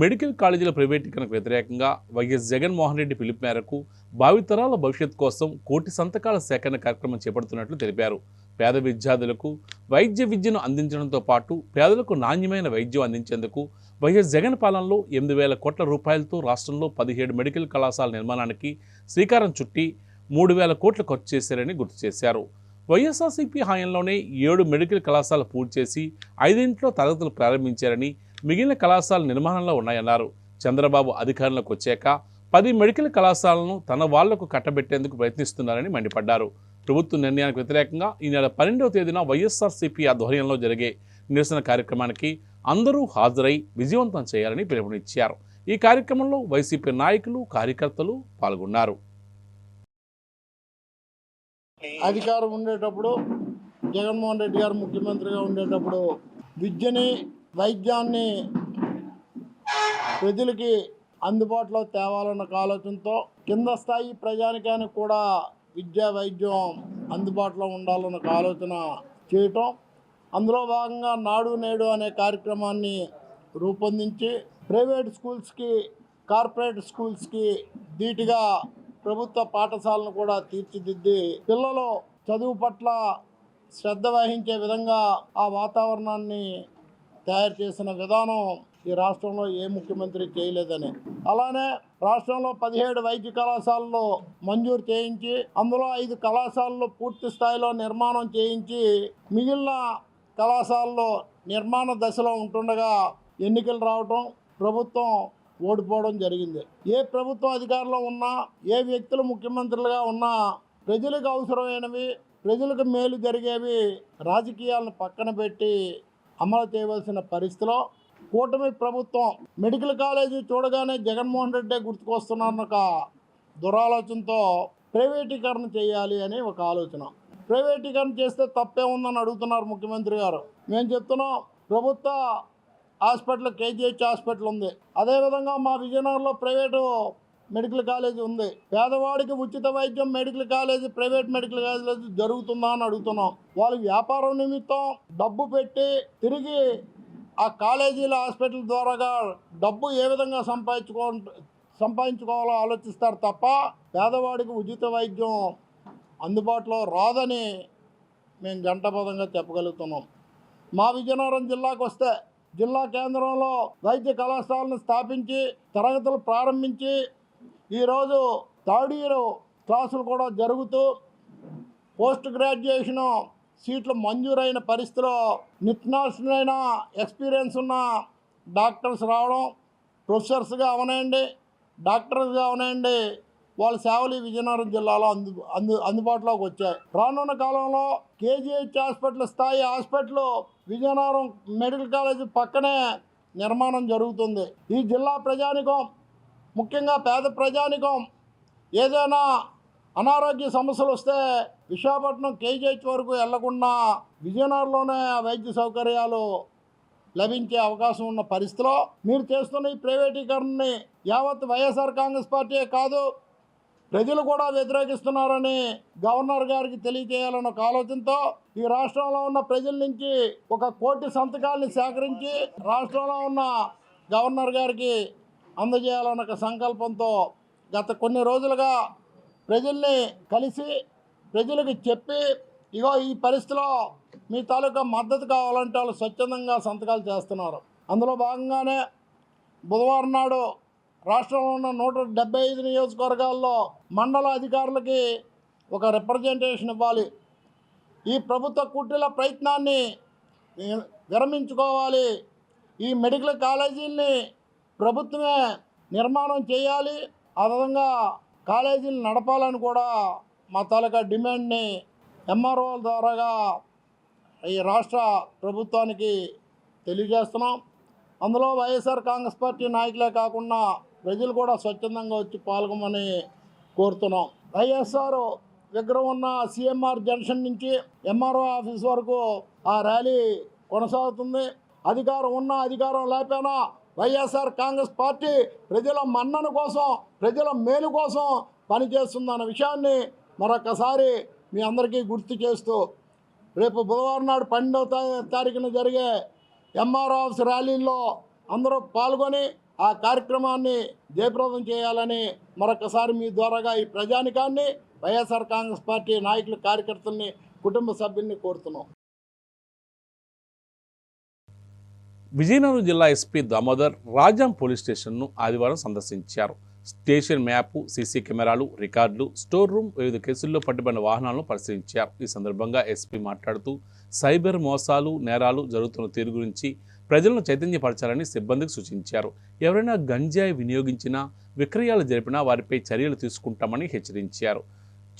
మెడికల్ కాలేజీల ప్రైవేటీకరణకు వ్యతిరేకంగా వైఎస్ జగన్మోహన్ రెడ్డి పిలుపు మేరకు భావితరాల భవిష్యత్ కోసం 1 కోటి సంతకాల సేకరణ కార్యక్రమం చేపడుతున్నట్లు తెలిపారు. పేద విద్యార్థులకు వైద్య విద్యను అందించడంతో పాటు పేదలకు నాణ్యమైన వైద్యం అందించేందుకు వైఎస్ జగన్ పాలనలో 8,000 కోట్ల రూపాయలతో రాష్ట్రంలో 17 మెడికల్ కళాశాల నిర్మాణానికి శ్రీకారం చుట్టి 3,000 కోట్లు ఖర్చు చేశారని గుర్తు చేశారు. వైఎస్ఆర్సీపీ హయాంలోనే 7 మెడికల్ కళాశాలలు పూర్తి చేసి 5 తరగతులు ప్రారంభించారని, మిగిలిన కళాశాల నిర్మాణంలో ఉన్నాయన్నారు. చంద్రబాబు అధికారంలోకి వచ్చాక 10 మెడికల్ కళాశాలను తన వాళ్లకు కట్టబెట్టేందుకు ప్రయత్నిస్తున్నారని మండిపడ్డారు. ప్రభుత్వ నిర్ణయానికి వ్యతిరేకంగా ఈ నెల 12వ తేదీన వైఎస్ఆర్సీపీ ఆధ్వర్యంలో జరిగే నిరసన కార్యక్రమానికి అందరూ హాజరై విజయవంతం చేయాలని పిలుపునిచ్చారు. ఈ కార్యక్రమంలో వైసీపీ నాయకులు, కార్యకర్తలు పాల్గొన్నారు. అధికారం ఉండేటప్పుడు జగన్మోహన్ రెడ్డి గారు ముఖ్యమంత్రిగా ఉండేటప్పుడు విద్యని, వైద్యాన్ని ప్రజలకి అందుబాటులో తేవాలన్న ఆలోచనతో కింద స్థాయి ప్రజానికానికి కూడా విద్యా, వైద్యం అందుబాటులో ఉండాలన్న ఆలోచన చేయటం, అందులో భాగంగా నాడు నేడు అనే కార్యక్రమాన్ని రూపొందించి ప్రైవేట్ స్కూల్స్కి, కార్పొరేట్ స్కూల్స్కి ధీటుగా ప్రభుత్వ పాఠశాలను కూడా తీర్చిదిద్ది పిల్లలు చదువు పట్ల శ్రద్ధ వహించే విధంగా ఆ వాతావరణాన్ని తయారు చేసిన విధానం ఈ రాష్ట్రంలో ఏ ముఖ్యమంత్రి చేయలేదని. అలానే రాష్ట్రంలో 17 వైద్య కళాశాలలు మంజూరు చేయించి అందులో 5 కళాశాలలు పూర్తి స్థాయిలో నిర్మాణం చేయించి మిగిలిన కళాశాలలో నిర్మాణ దశలో ఉంటుండగా ఎన్నికలు రావటం, ప్రభుత్వం ఓడిపోవడం జరిగింది. ఏ ప్రభుత్వం అధికారంలో ఉన్నా, ఏ వ్యక్తులు ముఖ్యమంత్రులుగా ఉన్నా ప్రజలకు అవసరమైనవి, ప్రజలకు మేలు జరిగేవి రాజకీయాలను పక్కన పెట్టి అమలు చేయవలసిన పరిస్థితిలో కూటమి ప్రభుత్వం మెడికల్ కాలేజీ చూడగానే జగన్మోహన్ రెడ్డి గుర్తుకొస్తున్నారన్న ఒక దురాలోచనతో ప్రైవేటీకరణ చేయాలి అని ఒక ఆలోచన. ప్రైవేటీకరణ చేస్తే తప్పే ఉందని అడుగుతున్నారు ముఖ్యమంత్రి గారు. మేము చెప్తున్నాం, ప్రభుత్వ హాస్పిటల్ కేజీహెచ్ హాస్పిటల్ ఉంది, అదేవిధంగా మా విజయనగరంలో ప్రైవేటు మెడికల్ కాలేజీ ఉంది. పేదవాడికి ఉచిత వైద్యం medical college, private medical college జరుగుతుందా అని అడుగుతున్నాం. వాళ్ళు వ్యాపారం నిమిత్తం డబ్బు పెట్టి తిరిగి ఆ కాలేజీల హాస్పిటల్ ద్వారాగా డబ్బు ఏ విధంగా సంపాదించుకోవాలో ఆలోచిస్తారు తప్ప పేదవాడికి ఉచిత వైద్యం అందుబాటులో రాదని మేము గంటబద్ధంగా చెప్పగలుగుతున్నాం. మా విజయనగరం జిల్లాకు వస్తే జిల్లా కేంద్రంలో వైద్య కళాశాలను స్థాపించి తరగతులు ప్రారంభించి ఈరోజు 3rd ఇయర్ క్లాసులు కూడా జరుగుతూ పోస్ట్ గ్రాడ్యుయేషను సీట్లు మంజూరైన పరిస్థితిలో నిపుణులైన ఎక్స్పీరియన్స్ ఉన్న డాక్టర్స్ రావడం, ప్రొఫెసర్స్గా అవనండి, డాక్టర్స్గా అవనండి, వాళ్ళ సేవలు విజయనగరం జిల్లాలో అందుబాటులోకి వచ్చాయి. రానున్న కాలంలో కేజీహెచ్ హాస్పిటల్ స్థాయి హాస్పిటల్ విజయనగరం మెడికల్ కాలేజీ పక్కనే నిర్మాణం జరుగుతుంది. ఈ జిల్లా ప్రజానికం, ముఖ్యంగా పేద ప్రజానికం ఏదైనా అనారోగ్య సమస్యలు వస్తే విశాఖపట్నం కేజీహెచ్ వరకు వెళ్లకుండా విజయనగరంలోనే వైద్య సౌకర్యాలు లభించే అవకాశం ఉన్న పరిస్థితిలో మీరు చేస్తున్న ఈ ప్రైవేటీకరణని యావత్ వైఎస్ఆర్ కాంగ్రెస్ పార్టీయే కాదు, ప్రజలు కూడా వ్యతిరేకిస్తున్నారని గవర్నర్ గారికి తెలియజేయాలన్న ఒక ఆలోచనతో ఈ రాష్ట్రంలో ఉన్న ప్రజల నుంచి 1 కోటి సంతకాలని సేకరించి రాష్ట్రంలో ఉన్న గవర్నర్ గారికి అందజేయాలన్న ఒక సంకల్పంతో గత కొన్ని రోజులుగా ప్రజల్ని కలిసి ప్రజలకు చెప్పి ఇగో ఈ పరిస్థితిలో మీ తాలూకా మద్దతు కావాలంటే వాళ్ళు స్వచ్ఛందంగా సంతకాలు చేస్తున్నారు. అందులో భాగంగానే బుధవారం నాడు రాష్ట్రంలో ఉన్న 175 నియోజకవర్గాల్లో మండల అధికారులకి ఒక రిప్రజెంటేషన్ ఇవ్వాలి. ఈ ప్రభుత్వ కుట్రల ప్రయత్నాన్ని విరమించుకోవాలి, ఈ మెడికల్ కాలేజీల్ని ప్రభుత్వమే నిర్మాణం చేయాలి, ఆ విధంగా కాలేజీలు నడపాలని కూడా మా తాలూకా డిమాండ్ని ఎంఆర్ఓల ద్వారాగా ఈ రాష్ట్ర ప్రభుత్వానికి తెలియజేస్తున్నాం. అందులో వైఎస్ఆర్ కాంగ్రెస్ పార్టీ నాయకులే కాకుండా ప్రజలు కూడా స్వచ్ఛందంగా వచ్చి పాల్గొమని కోరుతున్నాం. వైఎస్ఆర్ విగ్రహం ఉన్న సిఎంఆర్ జంక్షన్ నుంచి ఎంఆర్ఓ ఆఫీస్ వరకు ఆ ర్యాలీ కొనసాగుతుంది. అధికారం ఉన్నా అధికారం లేకపోయినా వైఎస్ఆర్ కాంగ్రెస్ పార్టీ ప్రజల మన్నన కోసం, ప్రజల మేలు కోసం పనిచేస్తుందన్న విషయాన్ని మరొకసారి మీ అందరికీ గుర్తు చేస్తూ, రేపు బుధవారం నాడు 12వ తారీఖున జరిగే ఎంఆర్ ఆఫీస్ ర్యాలీల్లో అందరూ పాల్గొని ఆ కార్యక్రమాన్ని జయప్రదం చేయాలని మరొకసారి మీ ద్వారాగా ఈ ప్రజానికాన్ని, వైఎస్ఆర్ కాంగ్రెస్ పార్టీ నాయకులు, కార్యకర్తల్ని, కుటుంబ సభ్యుల్ని కోరుతున్నాం. విజయనగరం జిల్లా ఎస్పీ దామోదర్ రాజాం పోలీస్ స్టేషన్ను ఆదివారం సందర్శించారు. స్టేషన్ మ్యాపు, సీసీ కెమెరాలు, రికార్డులు, స్టోర్ రూమ్, వివిధ కేసుల్లో పట్టుబడిన వాహనాలను పరిశీలించారు. ఈ సందర్భంగా ఎస్పీ మాట్లాడుతూ సైబర్ మోసాలు, నేరాలు జరుగుతున్న తీరు గురించి ప్రజలను చైతన్యపరచాలని సిబ్బందికి సూచించారు. ఎవరైనా గంజాయి వినియోగించినా, విక్రయాలు జరిపినా వారిపై చర్యలు తీసుకుంటామని హెచ్చరించారు.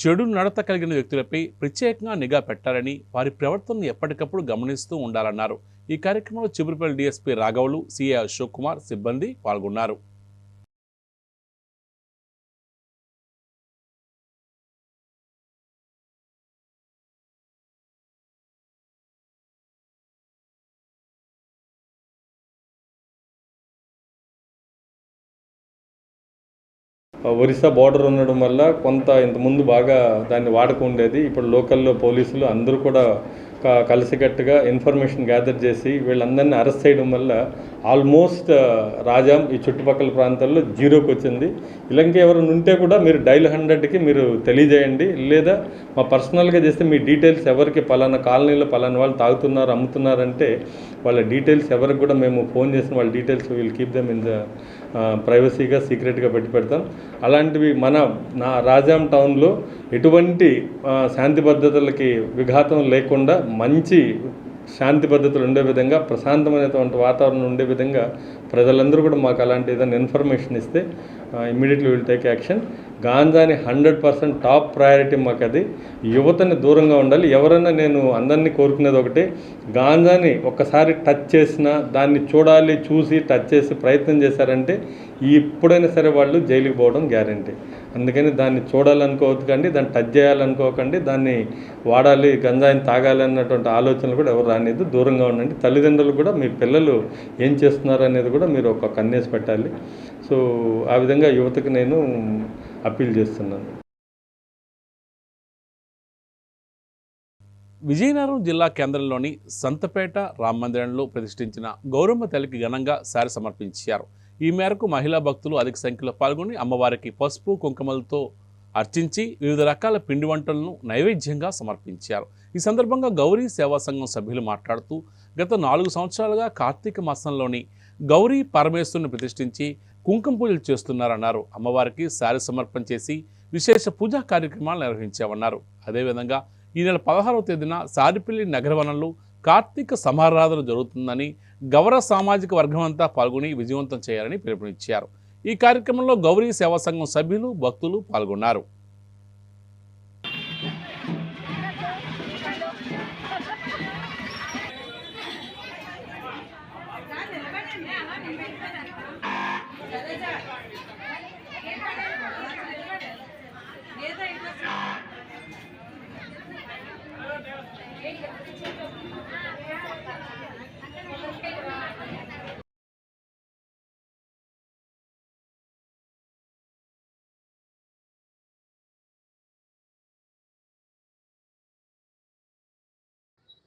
చెడు నడత కలిగిన వ్యక్తులపై ప్రత్యేకంగా నిఘా పెట్టాలని, వారి ప్రవర్తనను ఎప్పటికప్పుడు గమనిస్తూ ఉండాలన్నారు. ఈ కార్యక్రమంలో చిబురుపల్లి డీఎస్పీ రాఘవులు, సిఐ అశోక్ కుమార్, సిబ్బంది పాల్గొన్నారు. ఒరిస్సా బార్డర్ ఉండడం వల్ల కొంత ఇంతకుముందు బాగా దాన్ని వాడక ఉండేది. ఇప్పుడు లోకల్లో పోలీసులు అందరూ కూడా కలిసికట్టుగా ఇన్ఫర్మేషన్ గ్యాదర్ చేసి వీళ్ళందరినీ అరెస్ట్ చేయడం వల్ల ఆల్మోస్ట్ రాజాం ఈ చుట్టుపక్కల ప్రాంతాల్లో జీరోకి వచ్చింది. ఇలాంటి ఎవరైనా ఉంటే కూడా మీరు డైల్ 100కి మీరు తెలియజేయండి, లేదా మా పర్సనల్గా చేస్తే మీ డీటెయిల్స్ ఎవరికి పలానా కాలనీలో పలానా వాళ్ళు తాగుతున్నారు, అమ్ముతున్నారంటే వాళ్ళ డీటెయిల్స్ ఎవరికి కూడా మేము ఫోన్ చేసిన వాళ్ళ details will keep them in the ప్రైవసీగా, సీక్రెట్గా పెడతాం. అలాంటివి నా రాజాం టౌన్లో ఎటువంటి శాంతి భద్రతలకి విఘాతం లేకుండా మంచి శాంతి పద్ధతులు ఉండే విధంగా, ప్రశాంతమైనటువంటి వాతావరణం ఉండే విధంగా ప్రజలందరూ కూడా మాకు అలాంటి ఏదైనా ఇన్ఫర్మేషన్ ఇస్తే ఇమ్మీడియట్లీ విల్ టేక్ యాక్షన్. గాంజాని 100% టాప్ ప్రయారిటీ మాకు. అది యువతని దూరంగా ఉండాలి. ఎవరైనా నేను అందరినీ కోరుకునేది ఒకటే, గాంజాని ఒక్కసారి టచ్ చేసినా, దాన్ని చూడాలి, చూసి టచ్ చేసి ప్రయత్నం చేశారంటే ఎప్పుడైనా సరే వాళ్ళు జైలుకి పోవడం గ్యారంటీ. అందుకని దాన్ని చూడాలనుకోవద్దండి, దాన్ని టచ్ చేయాలనుకోకండి, దాన్ని వాడాలి, గంజాయిని తాగాలి అన్నటువంటి ఆలోచనలు కూడా ఎవరు రానిది, దూరంగా ఉండండి. తల్లిదండ్రులు కూడా మీ పిల్లలు ఏం చేస్తున్నారు అనేది కూడా మీరు ఒక కన్నేసి పెట్టాలి. సో ఆ విధంగా యువతకు నేను అప్పీల్ చేస్తున్నాను. విజయనగరం జిల్లా కేంద్రంలోని సంతపేట రామ మందిరంలో ప్రతిష్ఠించిన గౌరమ్మ తల్లికి ఘనంగా సారి సమర్పించారు. ఈ మేరకు మహిళా భక్తులు అధిక సంఖ్యలో పాల్గొని అమ్మవారికి పసుపు, కుంకుమలతో అర్చించి వివిధ రకాల పిండి వంటలను నైవేద్యంగా సమర్పించారు. ఈ సందర్భంగా గౌరీ సేవా సంఘం సభ్యులు మాట్లాడుతూ గత 4 సంవత్సరాలుగా కార్తీక మాసంలోని గౌరీ పరమేశ్వరుని ప్రతిష్ఠించి కుంకుమ పూజలు చేస్తున్నారన్నారు. అమ్మవారికి సారి సమర్పణ చేసి విశేష పూజా కార్యక్రమాలు నిర్వహించామన్నారు. అదేవిధంగా ఈ నెల 16వ తేదీన సారిపల్లి నగరవనంలో కార్తీక సమారాధన జరుగుతుందని, గౌర సామాజిక వర్గం అంతా పాల్గొని విజయవంతం చేయాలని పిలుపునిచ్చారు. ఈ కార్యక్రమంలో గౌరీ సేవా సంఘం సభ్యులు, భక్తులు పాల్గొన్నారు.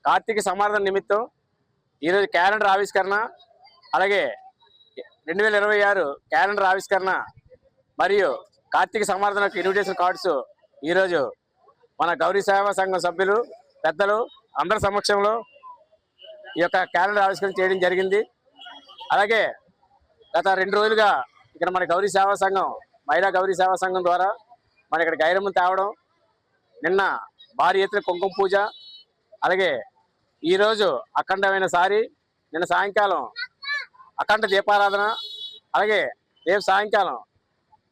కార్తీక సమారాధన నిమిత్తం ఈరోజు క్యాలెండర్ ఆవిష్కరణ, అలాగే 2026 క్యాలెండర్ ఆవిష్కరణ మరియు కార్తీక సమారాధన ఇన్విటేషన్ కార్డ్స్ ఈరోజు మన గౌరీ సేవా సంఘం సభ్యులు, పెద్దలు అందరి సమక్షంలో ఈ యొక్క క్యాలెండర్ ఆవిష్కరణ చేయడం జరిగింది. అలాగే గత 2 రోజులుగా ఇక్కడ మన గౌరీ సేవా సంఘం, మహిళా గౌరీ సేవా సంఘం ద్వారా మన ఇక్కడ గైరమ్మను తేవడం, నిన్న భారీ ఎత్తున కుంకుమ పూజ, అలాగే ఈరోజు అఖండమైన సారి, నిన్న సాయంకాలం అఖండ దీపారాధన, అలాగే రేపు సాయంకాలం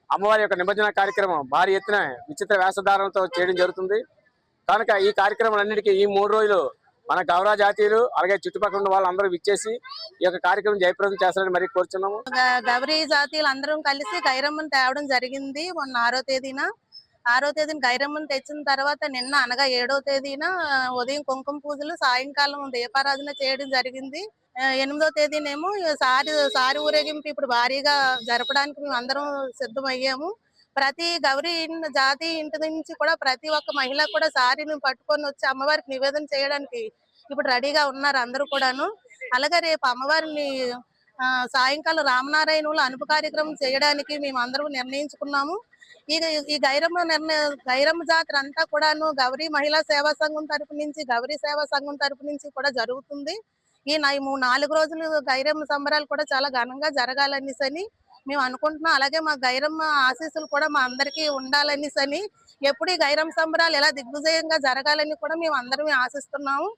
అమ్మవారి యొక్క నిమజ్జన కార్యక్రమం భారీ ఎత్తున విచిత్ర వేషధారణతో చేయడం జరుగుతుంది. కనుక ఈ కార్యక్రమాలన్నిటికీ ఈ 3 రోజులు మన గౌరవ జాతీయులు అలాగే చుట్టుపక్కల ఉన్న వాళ్ళందరూ విచ్చేసి ఈ యొక్క కార్యక్రమం జయప్రదం చేస్తారని మరి కోరుచున్నాము. గౌరీ జాతీయులు అందరం కలిసి గైరమ్మను తేవడం జరిగింది మొన్న 6వ తేదీన. 6వ తేదీన గైరమ్మని తెచ్చిన తర్వాత నిన్న అనగా 7వ తేదీన ఉదయం కుంకుమ పూజలు, సాయంకాలం దీపారాధన చేయడం జరిగింది. 8వ తేదీనేమో సారి ఊరేగింపు ఇప్పుడు భారీగా జరపడానికి మేము అందరం సిద్ధమయ్యాము. ప్రతి జాతి ఇంటి నుంచి కూడా ప్రతి ఒక్క మహిళ కూడా సారీని పట్టుకొని వచ్చి అమ్మవారికి నివేదన చేయడానికి ఇప్పుడు రెడీగా ఉన్నారు అందరూ కూడాను. అలాగే రేపు అమ్మవారిని సాయంకాలం రామనారాయణులు అనుపు కార్యక్రమం చేయడానికి మేము అందరం నిర్ణయించుకున్నాము. ఈ గైరమ్మ జాతర అంతా కూడాను గౌరీ మహిళా సేవా సంఘం తరపు నుంచి, గౌరీ సేవా సంఘం తరపు నుంచి కూడా జరుగుతుంది. ఈ 4 రోజులు గైరమ్మ సంబరాలు కూడా చాలా ఘనంగా జరగాలనేసని మేము అనుకుంటున్నాం. అలాగే మా గైరమ్మ ఆశీస్సులు కూడా మా అందరికీ ఉండాలనేసని, ఎప్పుడు ఈ గైరమ్మ సంబరాలు ఎలా దిగ్విజయంగా జరగాలని కూడా మేము అందరం ఆశిస్తున్నాము.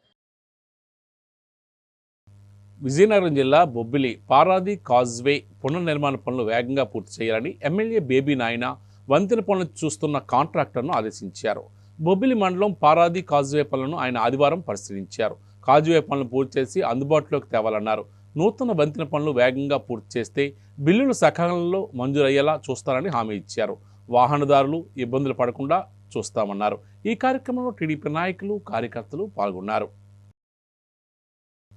విజయనగరం జిల్లా బొబ్బిలి పారాది కాజ్వే పునర్నిర్మాణ పనులు వేగంగా పూర్తి చేయాలని ఎమ్మెల్యే బేబీ నాయన వంతెన పనులు చూస్తున్న కాంట్రాక్టర్ను ఆదేశించారు. బొబ్బిలి మండలం పారాది కాజ్వే పనులను ఆయన ఆదివారం పరిశీలించారు. కాజ్వే పనులు పూర్తి చేసి అందుబాటులోకి తేవాలన్నారు. నూతన వంతెన పనులు వేగంగా పూర్తి చేస్తే బిల్లులు సకాలంలో మంజూరయ్యేలా చూస్తారని హామీ ఇచ్చారు. వాహనదారులు ఇబ్బందులు పడకుండా చూస్తామన్నారు. ఈ కార్యక్రమంలో టీడీపీ నాయకులు, కార్యకర్తలు పాల్గొన్నారు.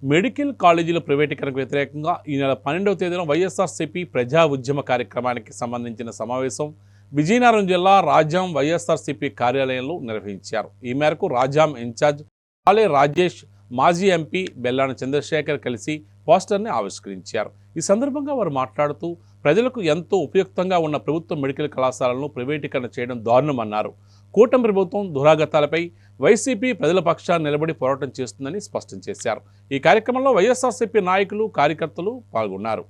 మెడికల్ కాలేజీల ప్రైవేటీకరణకు వ్యతిరేకంగా ఈ నెల 12వ తేదీన వైఎస్ఆర్సీపీ ప్రజా ఉద్యమ కార్యక్రమానికి సంబంధించిన సమావేశం విజయనగరం జిల్లా రాజాం వైఎస్ఆర్సీపీ కార్యాలయంలో నిర్వహించారు. ఈ మేరకు రాజాం ఇన్ఛార్జ్ పాలే రాజేష్, మాజీ ఎంపీ బెల్లాన చంద్రశేఖర్ కలిసి పోస్టర్ని ఆవిష్కరించారు. ఈ సందర్భంగా వారు మాట్లాడుతూ ప్రజలకు ఎంతో ఉపయుక్తంగా ఉన్న ప్రభుత్వ మెడికల్ కళాశాలను ప్రైవేటీకరణ చేయడం దారుణమన్నారు. కూటమి ప్రభుత్వం దురాగతాలపై వైసీపీ ప్రజల పక్షాన్ని నిలబడి పోరాటం చేస్తుందని స్పష్టం చేశారు. ఈ కార్యక్రమంలో వైఎస్ఆర్సీపీ నాయకులు, కార్యకర్తలు పాల్గొన్నారు.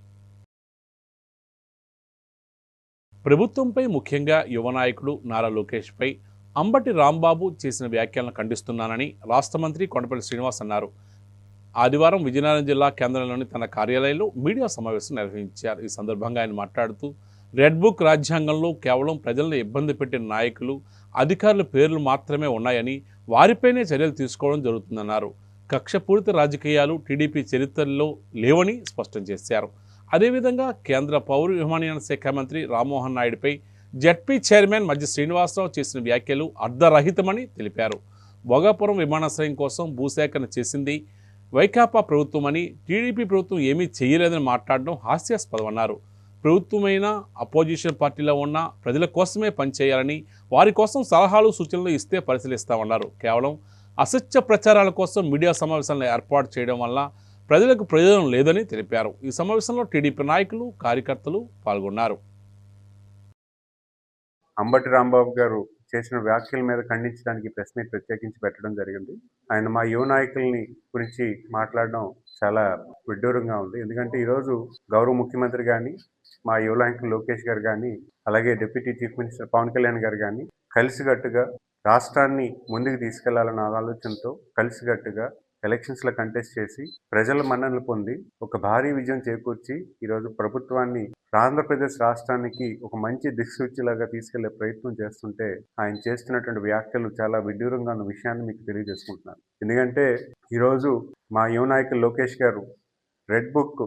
ప్రభుత్వంపై, ముఖ్యంగా యువ నాయకుడు నారా లోకేష్పై అంబటి రాంబాబు చేసిన వ్యాఖ్యలను ఖండిస్తున్నానని రాష్ట్ర మంత్రి కొండపల్లి శ్రీనివాస్ అన్నారు. ఆదివారం విజయనగరం జిల్లా కేంద్రంలోని తన కార్యాలయంలో మీడియా సమావేశం నిర్వహించారు. ఈ సందర్భంగా ఆయన మాట్లాడుతూ రెడ్ బుక్ రాజ్యాంగంలో కేవలం ప్రజలను ఇబ్బంది పెట్టిన నాయకులు, అధికారుల పేర్లు మాత్రమే ఉన్నాయని, వారిపైనే చర్యలు తీసుకోవడం జరుగుతుందన్నారు. కక్షపూరిత రాజకీయాలు టీడీపీ చరిత్రలో లేవని స్పష్టం చేశారు. అదేవిధంగా కేంద్ర పౌర విమానయాన శాఖ మంత్రి రామ్మోహన్ నాయుడుపై జెడ్పీ చైర్మన్ మధ్య శ్రీనివాసరావు చేసిన వ్యాఖ్యలు అర్ధరహితమని తెలిపారు. భోగాపురం విమానాశ్రయం కోసం భూసేకరణ చేసింది వైకాపా ప్రభుత్వమని, టీడీపీ ప్రభుత్వం ఏమీ చేయలేదని మాట్లాడడం హాస్యాస్పదమన్నారు. ప్రభుత్వమైన అపోజిషన్ పార్టీలో ఉన్న ప్రజల కోసమే పనిచేయాలని, వారి కోసం సలహాలు, సూచనలు ఇస్తే పరిశీలిస్తామన్నారు. కేవలం అసత్య ప్రచారాల కోసం మీడియా సమావేశాలను ఏర్పాటు చేయడం వల్ల ప్రజలకు ప్రయోజనం లేదని తెలిపారు. ఈ సమావేశంలో టీడీపీ నాయకులు, కార్యకర్తలు పాల్గొన్నారు. అంబటి రాంబాబు గారు చేసిన వ్యాఖ్యల మీద ఖండించడానికి ప్రెస్ మీట్ ప్రత్యేకించి పెట్టడం జరిగింది. ఆయన మా యువ నాయకుల్ని గురించి మాట్లాడడం చాలా విడ్డూరంగా ఉంది. ఎందుకంటే ఈరోజు గౌరవ ముఖ్యమంత్రి కానీ, మా యువ నాయకులు లోకేష్ గారు కానీ, అలాగే deputy chief minister Pawan Kalyan garu కానీ కలిసికట్టుగా రాష్ట్రాన్ని ముందుకు తీసుకెళ్లాలన్న ఆలోచనతో కలిసికట్టుగా ఎలక్షన్స్లో కంటెస్ట్ చేసి ప్రజల మన్ననలు పొంది ఒక భారీ విజయం చేకూర్చి ఈరోజు ప్రభుత్వాన్ని, ఆంధ్రప్రదేశ్ రాష్ట్రానికి ఒక మంచి దిక్సూచిలాగా తీసుకెళ్లే ప్రయత్నం చేస్తుంటే ఆయన చేస్తున్నటువంటి వ్యాఖ్యలు చాలా విడ్డూరంగా ఉన్న విషయాన్ని మీకు తెలియజేసుకుంటున్నాను. ఎందుకంటే ఈరోజు మా యువ నాయకులు లోకేష్ గారు రెడ్ బుక్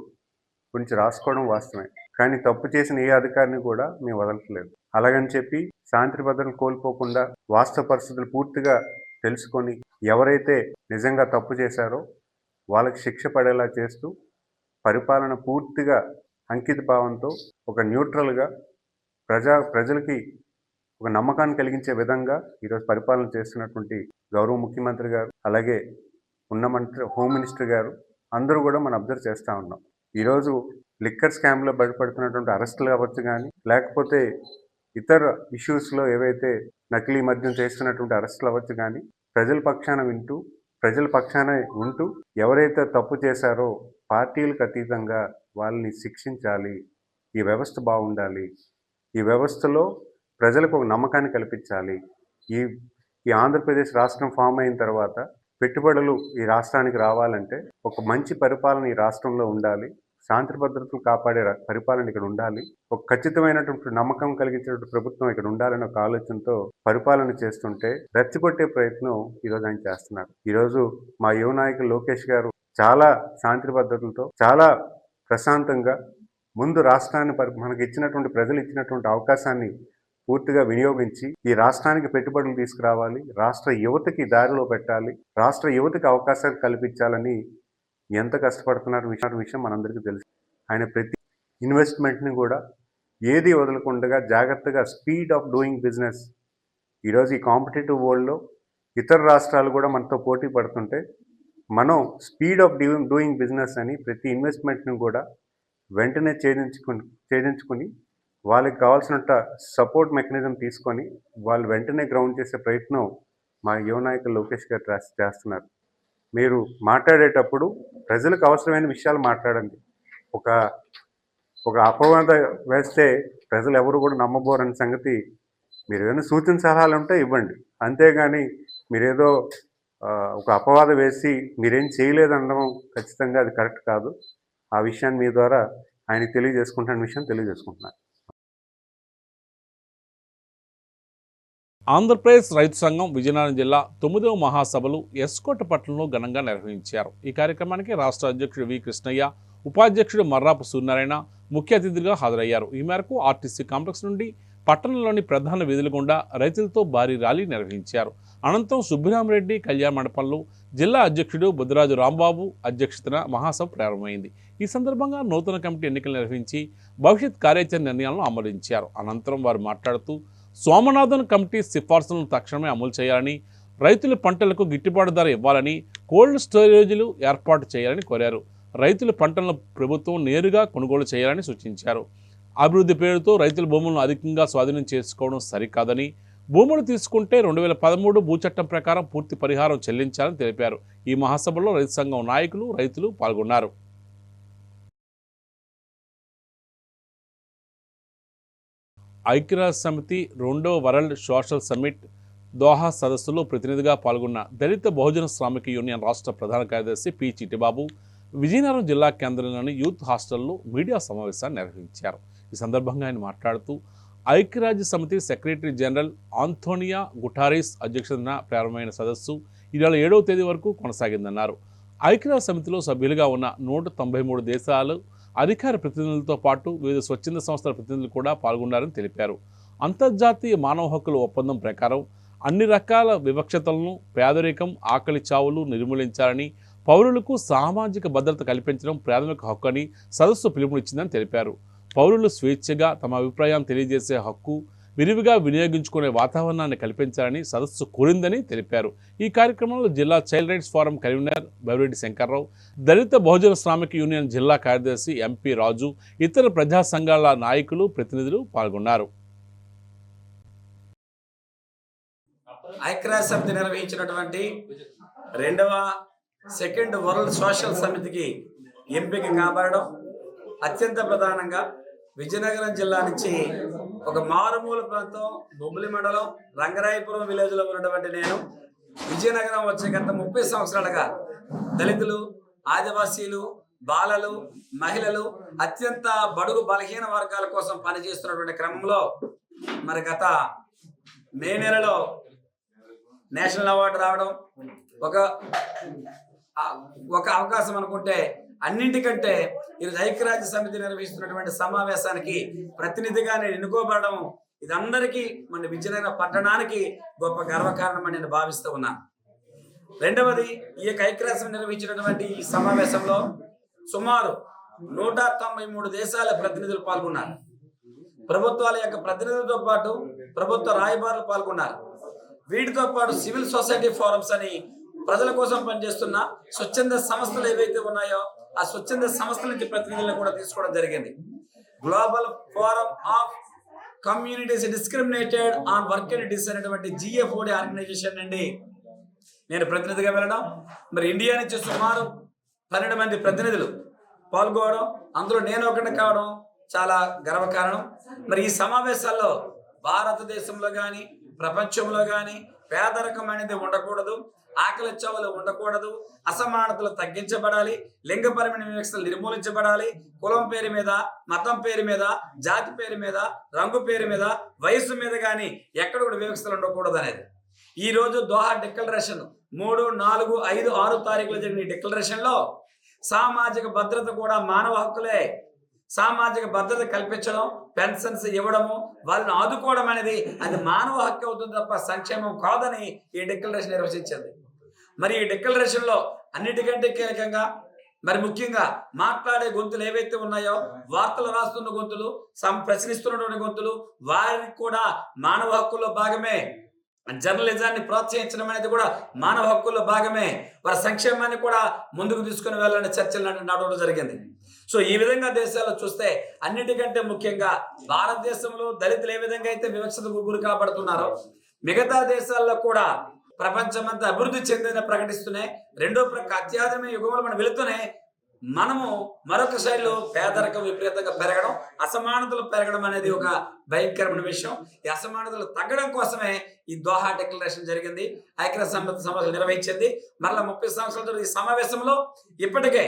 గురించి రాసుకోవడం వాస్తవమే, కానీ తప్పు చేసిన ఏ అధికారిని కూడా మేము వదలట్లేదు. అలాగని చెప్పి శాంతి భద్రతలు కోల్పోకుండా వాస్తవ పరిస్థితులు పూర్తిగా తెలుసుకొని ఎవరైతే నిజంగా తప్పు చేశారో వాళ్ళకి శిక్ష పడేలా చేస్తూ పరిపాలన పూర్తిగా అంకిత భావంతో ఒక న్యూట్రల్గా ప్రజలకి ఒక నమ్మకాన్ని కలిగించే విధంగా ఈరోజు పరిపాలన చేస్తున్నటువంటి గౌరవ ముఖ్యమంత్రి గారు, అలాగే ఉన్న మంత్రి హోమ్ మినిస్టర్ గారు అందరూ కూడా మనం అబ్జర్వ్ చేస్తూ ఉన్నాం. ఈరోజు లిక్కర్ స్కామ్లో బయటపడుతున్నటువంటి అరెస్టులు కావచ్చు కానీ, లేకపోతే ఇతర ఇష్యూస్లో ఏవైతే నకిలీ మద్యం చేస్తున్నటువంటి అరెస్టులు అవ్వచ్చు కానీ, ప్రజల పక్షాన ఉంటూ ఎవరైతే తప్పు చేశారో పార్టీలకు అతీతంగా వాళ్ళని శిక్షించాలి. ఈ వ్యవస్థ బాగుండాలి. ఈ వ్యవస్థలో ప్రజలకు ఒక నమ్మకాన్ని కల్పించాలి. ఈ ఆంధ్రప్రదేశ్ రాష్ట్రం ఫామ్ అయిన తర్వాత పెట్టుబడులు ఈ రాష్ట్రానికి రావాలంటే ఒక మంచి పరిపాలన ఈ రాష్ట్రంలో ఉండాలి. శాంతి భద్రతలు కాపాడే పరిపాలన ఇక్కడ ఉండాలి. ఒక ఖచ్చితమైనటువంటి నమ్మకం కలిగించేటువంటి ప్రభుత్వం ఇక్కడ ఉండాలనే ఒక ఆలోచనతో పరిపాలన చేస్తుంటే రెచ్చగొట్టే ప్రయత్నం ఈరోజు ఆయన చేస్తున్నారు. ఈరోజు మా యువ నాయకులు లోకేష్ గారు చాలా శాంతి భద్రతలతో చాలా ప్రశాంతంగా ముందు రాష్ట్రాన్ని మనకి ఇచ్చినటువంటి ప్రజలు ఇచ్చినటువంటి అవకాశాన్ని పూర్తిగా వినియోగించి ఈ రాష్ట్రానికి పెట్టుబడులు తీసుకురావాలి, రాష్ట్ర యువతకి దారిలో పెట్టాలి, రాష్ట్ర యువతకి అవకాశాలు కల్పించాలని ఎంత కష్టపడుతున్నారు విషయం మనందరికీ తెలుసు. ఆయన ప్రతి ఇన్వెస్ట్మెంట్ని కూడా ఏది వదలకుండా జాగ్రత్తగా స్పీడ్ ఆఫ్ డూయింగ్ బిజినెస్. ఈరోజు ఈ కాంపిటేటివ్ వరల్డ్లో ఇతర రాష్ట్రాలు కూడా మనతో పోటీ పడుతుంటే మనం స్పీడ్ ఆఫ్ డూయింగ్ బిజినెస్ అని ప్రతి ఇన్వెస్ట్మెంట్ని కూడా వెంటనే ఛేదించుకొని వాళ్ళకి కావాల్సినంత సపోర్ట్ మెకానిజం తీసుకొని వాళ్ళు వెంటనే గ్రౌండ్ చేసే ప్రయత్నం మా యువ నాయకులు లోకేష్ గారు చేస్తున్నారు. మీరు మాట్లాడేటప్పుడు ప్రజలకు అవసరమైన విషయాలు మాట్లాడండి. ఒక అపవాద వేస్తే ప్రజలు ఎవరు కూడా నమ్మబోరని సంగతి మీరు ఏదైనా సూచన సలహాలు ఉంటే ఇవ్వండి. అంతేగాని మీరేదో ఒక అపవాదం వేసి మీరేం చేయలేదనడం ఖచ్చితంగా అది కరెక్ట్ కాదు. ఆ విషయాన్ని మీ ద్వారా ఆయనకి తెలియజేసుకుంటున్న విషయం తెలియజేసుకుంటున్నాను. ఆంధ్రప్రదేశ్ రైతు సంఘం విజయనగరం జిల్లా 9వ మహాసభలు ఎస్కోట పట్టణంలో ఘనంగా నిర్వహించారు. ఈ కార్యక్రమానికి రాష్ట్ర అధ్యక్షుడు వి కృష్ణయ్య, ఉపాధ్యక్షుడు మర్రాపు సూర్యనారాయణ ముఖ్య అతిథిగా హాజరయ్యారు. ఈ మేరకు ఆర్టీసీ కాంప్లెక్స్ నుండి పట్టణంలోని ప్రధాన వీధుల గుండా రైతులతో భారీ ర్యాలీ నిర్వహించారు. అనంతరం సుబ్బిరామరెడ్డి కళ్యాణ మండపంలో జిల్లా అధ్యక్షుడు బుద్ధరాజు రాంబాబు అధ్యక్షతన మహాసభ ప్రారంభమైంది. ఈ సందర్భంగా నూతన కమిటీ ఎన్నికలు నిర్వహించి భవిష్యత్ కార్యాచరణ నిర్ణయాలను ఆమోదించారు. అనంతరం వారు మాట్లాడుతూ సోమనాథన్ కమిటీ సిఫార్సులను తక్షణమే అమలు చేయాలని, రైతుల పంటలకు గిట్టుబాటు ధర ఇవ్వాలని, కోల్డ్ స్టోరేజీలు ఏర్పాటు చేయాలని కోరారు. రైతుల పంటలను ప్రభుత్వం నేరుగా కొనుగోలు చేయాలని సూచించారు. అభివృద్ధి పేరుతో రైతుల భూములను అధికంగా స్వాధీనం చేసుకోవడం సరికాదని, భూములు తీసుకుంటే 2013 భూచట్టం ప్రకారం పూర్తి పరిహారం చెల్లించాలని తెలిపారు. ఈ మహాసభలో రైతు సంఘం నాయకులు, రైతులు పాల్గొన్నారు. ఐక్యరాజ్య సమితి 2వ వరల్డ్ సోషల్ సమ్మిట్ దోహా సదస్సులో ప్రతినిధిగా పాల్గొన్న దళిత బహుజన శ్రామిక యూనియన్ రాష్ట్ర ప్రధాన కార్యదర్శి పి చిట్టిబాబు విజయనగరం జిల్లా కేంద్రంలోని యూత్ హాస్టల్లో మీడియా సమావేశాన్ని నిర్వహించారు. ఈ సందర్భంగా ఆయన మాట్లాడుతూ ఐక్యరాజ్య సమితి సెక్రటరీ జనరల్ ఆంథోనియా గుటారెస్ అధ్యక్షతన ప్రారంభమైన సదస్సు ఈ నెల 7వ తేదీ వరకు కొనసాగిందన్నారు. ఐక్యరాజ్య సమితిలో సభ్యులుగా ఉన్న 193 దేశాలు అధికార ప్రతినిధులతో పాటు వివిధ స్వచ్ఛంద సంస్థల ప్రతినిధులు కూడా పాల్గొన్నారని తెలిపారు. అంతర్జాతీయ మానవ హక్కుల ఒప్పందం ప్రకారం అన్ని రకాల వివక్షతలను, పేదరికం, ఆకలి చావులు నిర్మూలించాలని, పౌరులకు సామాజిక భద్రత కల్పించడం ప్రాథమిక హక్కు అని సదస్సు పిలుపునిచ్చిందని తెలిపారు. పౌరులు స్వేచ్ఛగా తమ అభిప్రాయాన్ని తెలియజేసే హక్కు విరివిగా వినియోగించుకునే వాతావరణాన్ని కల్పించాలని సదస్సు కోరిందని తెలిపారు. ఈ కార్యక్రమంలో జిల్లా child rights forum convenor Bevireddy Shankarrao, దళిత బహుజన శ్రామిక యూనియన్ జిల్లా కార్యదర్శి ఎంపీ రాజు, ఇతర ప్రజా సంఘాల నాయకులు, ప్రతినిధులు పాల్గొన్నారు. ఐక్యరాజ్య సమితి నిర్వహించినటువంటి 2వ సెకండ్ వరల్డ్ సోషల్ సమితికి ఎంపిక కాబడడం అత్యంత ప్రధానంగా విజయనగరం జిల్లా నుంచి ఒక మారుమూల ప్రాంతం బొబ్బిలి మండలం రంగరాయపురం విలేజ్లో ఉన్నటువంటి నేను విజయనగరం వచ్చే గత 30 సంవత్సరాలుగా దళితులు, ఆదివాసీలు, బాలలు, మహిళలు, అత్యంత బడుగు బలహీన వర్గాల కోసం పనిచేస్తున్నటువంటి క్రమంలో మరి గత మే నెలలో నేషనల్ అవార్డు రావడం ఒక అవకాశం అనుకుంటే, అన్నింటికంటే ఈరోజు ఐక్యరాజ్య సమితి నిర్వహిస్తున్నటువంటి సమావేశానికి ప్రతినిధిగా నేను ఎన్నుకోబడడం ఇదందరికీ మన విజయనగరం పట్టణానికి గొప్ప గర్వకారణం అని నేను భావిస్తూ ఉన్నాను. రెండవది, ఈ యొక్క ఐక్యరాజ్య సమితి నిర్వహించినటువంటి ఈ సమావేశంలో సుమారు 193 దేశాల ప్రతినిధులు పాల్గొన్నారు. ప్రభుత్వాల యొక్క ప్రతినిధులతో పాటు ప్రభుత్వ రాయబారులు పాల్గొన్నారు. వీటితో పాటు సివిల్ సొసైటీ ఫోరమ్స్ అని ప్రజల కోసం పనిచేస్తున్న స్వచ్ఛంద సంస్థలు ఏవైతే ఉన్నాయో ఆ స్వచ్ఛంద సంస్థల నుంచి ప్రతినిధులను కూడా తీసుకోవడం జరిగింది. Global forum of communities discriminated on వర్కినిటీస్ అనేటువంటి GFOD ఆర్గనైజేషన్ నుండి నేను ప్రతినిధిగా వెళ్ళడం, మరి ఇండియా నుంచి సుమారు 12 మంది ప్రతినిధులు పాల్గొనడం, అందులో నేను ఒకటి కావడం చాలా గర్వకారణం. మరి ఈ సమావేశాల్లో భారతదేశంలో కానీ ప్రపంచంలో కానీ పేదరికం అనేది ఉండకూడదు, ఆకలి చావులు ఉండకూడదు, అసమానతలు తగ్గించబడాలి, లింగపరమైన వివక్షలు నిర్మూలించబడాలి, కులం పేరు మీద, మతం పేరు మీద, జాతి పేరు మీద, రంగు పేరు మీద, వయస్సు మీద కానీ ఎక్కడ కూడా వివక్షలు ఉండకూడదు అనేది ఈ రోజు దోహా డిక్లరేషన్ 3, 4, 5, 6 తారీఖులో జరిగిన ఈ డిక్లరేషన్ లో సామాజిక భద్రత కూడా మానవ హక్కులే, సామాజిక భద్రత కల్పించడం, పెన్షన్స్ ఇవ్వడము, వాళ్ళని ఆదుకోవడం అనేది అది మానవ హక్కు అవుతుంది తప్ప సంక్షేమం కాదని ఈ డిక్లరేషన్ నిర్వచించింది. మరి ఈ డిక్లరేషన్లో అన్నిటికంటే కీలకంగా మరి ముఖ్యంగా మాట్లాడే గొంతులు ఏవైతే ఉన్నాయో, వార్తలు రాస్తున్న గొంతులు, ప్రశ్నిస్తున్నటువంటి గొంతులు, వారికి కూడా మానవ హక్కుల్లో భాగమే. జర్నలిజాన్ని ప్రోత్సహించడం అనేది కూడా మానవ హక్కుల్లో భాగమే. వారి సంక్షేమాన్ని కూడా ముందుకు తీసుకుని వెళ్ళాలని చర్చలు నడవడం జరిగింది. సో ఈ విధంగా దేశాల్లో చూస్తే అన్నిటికంటే ముఖ్యంగా భారతదేశంలో దళితులు ఏ విధంగా అయితే వివక్షతకు గురి కాబడుతున్నారో, మిగతా దేశాల్లో కూడా ప్రపంచమంతా అభివృద్ధి చెందిన ప్రకటిస్తూనే, రెండో అత్యాధునిక యుగంలో మనం వెళుతూనే మనము మరొక శైలిలో పేదరికం విపరీతంగా పెరగడం, అసమానతలు పెరగడం అనేది ఒక భయంకరమైన విషయం. ఈ అసమానతలు తగ్గడం కోసమే ఈ దోహా డిక్లరేషన్ జరిగింది, ఐక్యరాజ్య సమావేశం నిర్వహించింది. మరలా 30 సంవత్సరాల ఈ సమావేశంలో ఇప్పటికే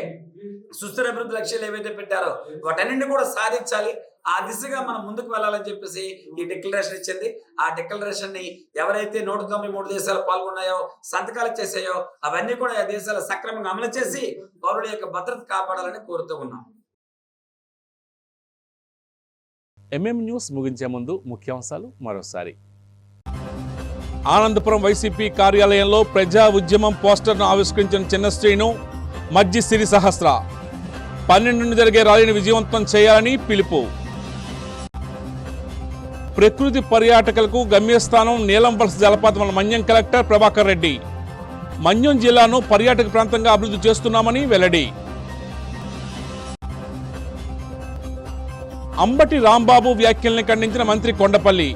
సుస్థిర అభివృద్ధి లక్ష్యాలు ఏవైతే పెట్టారో వాటన్నింటినీ కూడా సాధించాలి. ఆ దిశగా మనం ముందుకు వెళ్ళాలని చెప్పేసి ఈ డిక్లరేషన్ ఇచ్చింది. ఆ డిక్లరేషన్ ని ఎవరైతే 193 దేశాలు పాల్గొన్నాయో, సంతకాలు చేసాయో, అవన్నీ కూడా ఆ దేశాలు సక్రమంగా అమలు చేసి పౌరుల యొక్క భద్రత కాపాడాలని కోరుతూ ఉన్నాం. ఎంఎం న్యూస్ ముగించే ముందు ముఖ్యాంశాలు మరోసారి. ఆనందపురం వైసీపీ కార్యాలయంలో ప్రజా ఉద్యమం పోస్టర్ను ఆవిష్కరించిన చిన్నశ్రీను, మజ్జి సిరి సహస్ర. 12 జరిగే ర్యాలీని విజయవంతం చేయాలని పిలుపు. ప్రకృతి పర్యాటకులకు గమ్యస్థానం నీలంబల్స్ జలపాతం మన్యం కలెక్టర్ ప్రభాకర్ రెడ్డి. మన్యం జిల్లాను పర్యాటక ప్రాంతంగా అభివృద్ధి చేస్తున్నామని వెల్లడి. అంబటి రాంబాబు వ్యాఖ్యల్ని ఖండించిన మంత్రి కొండపల్లి.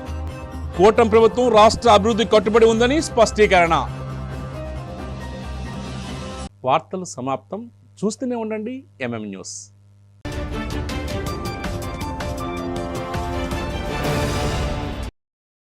కూటమి ప్రభుత్వం రాష్ట్ర అభివృద్ధి కట్టుబడి ఉందని స్పష్టీకరణ. వార్తలు సమాప్తం. చూస్తూనే ఉండండి ఎంఎం న్యూస్.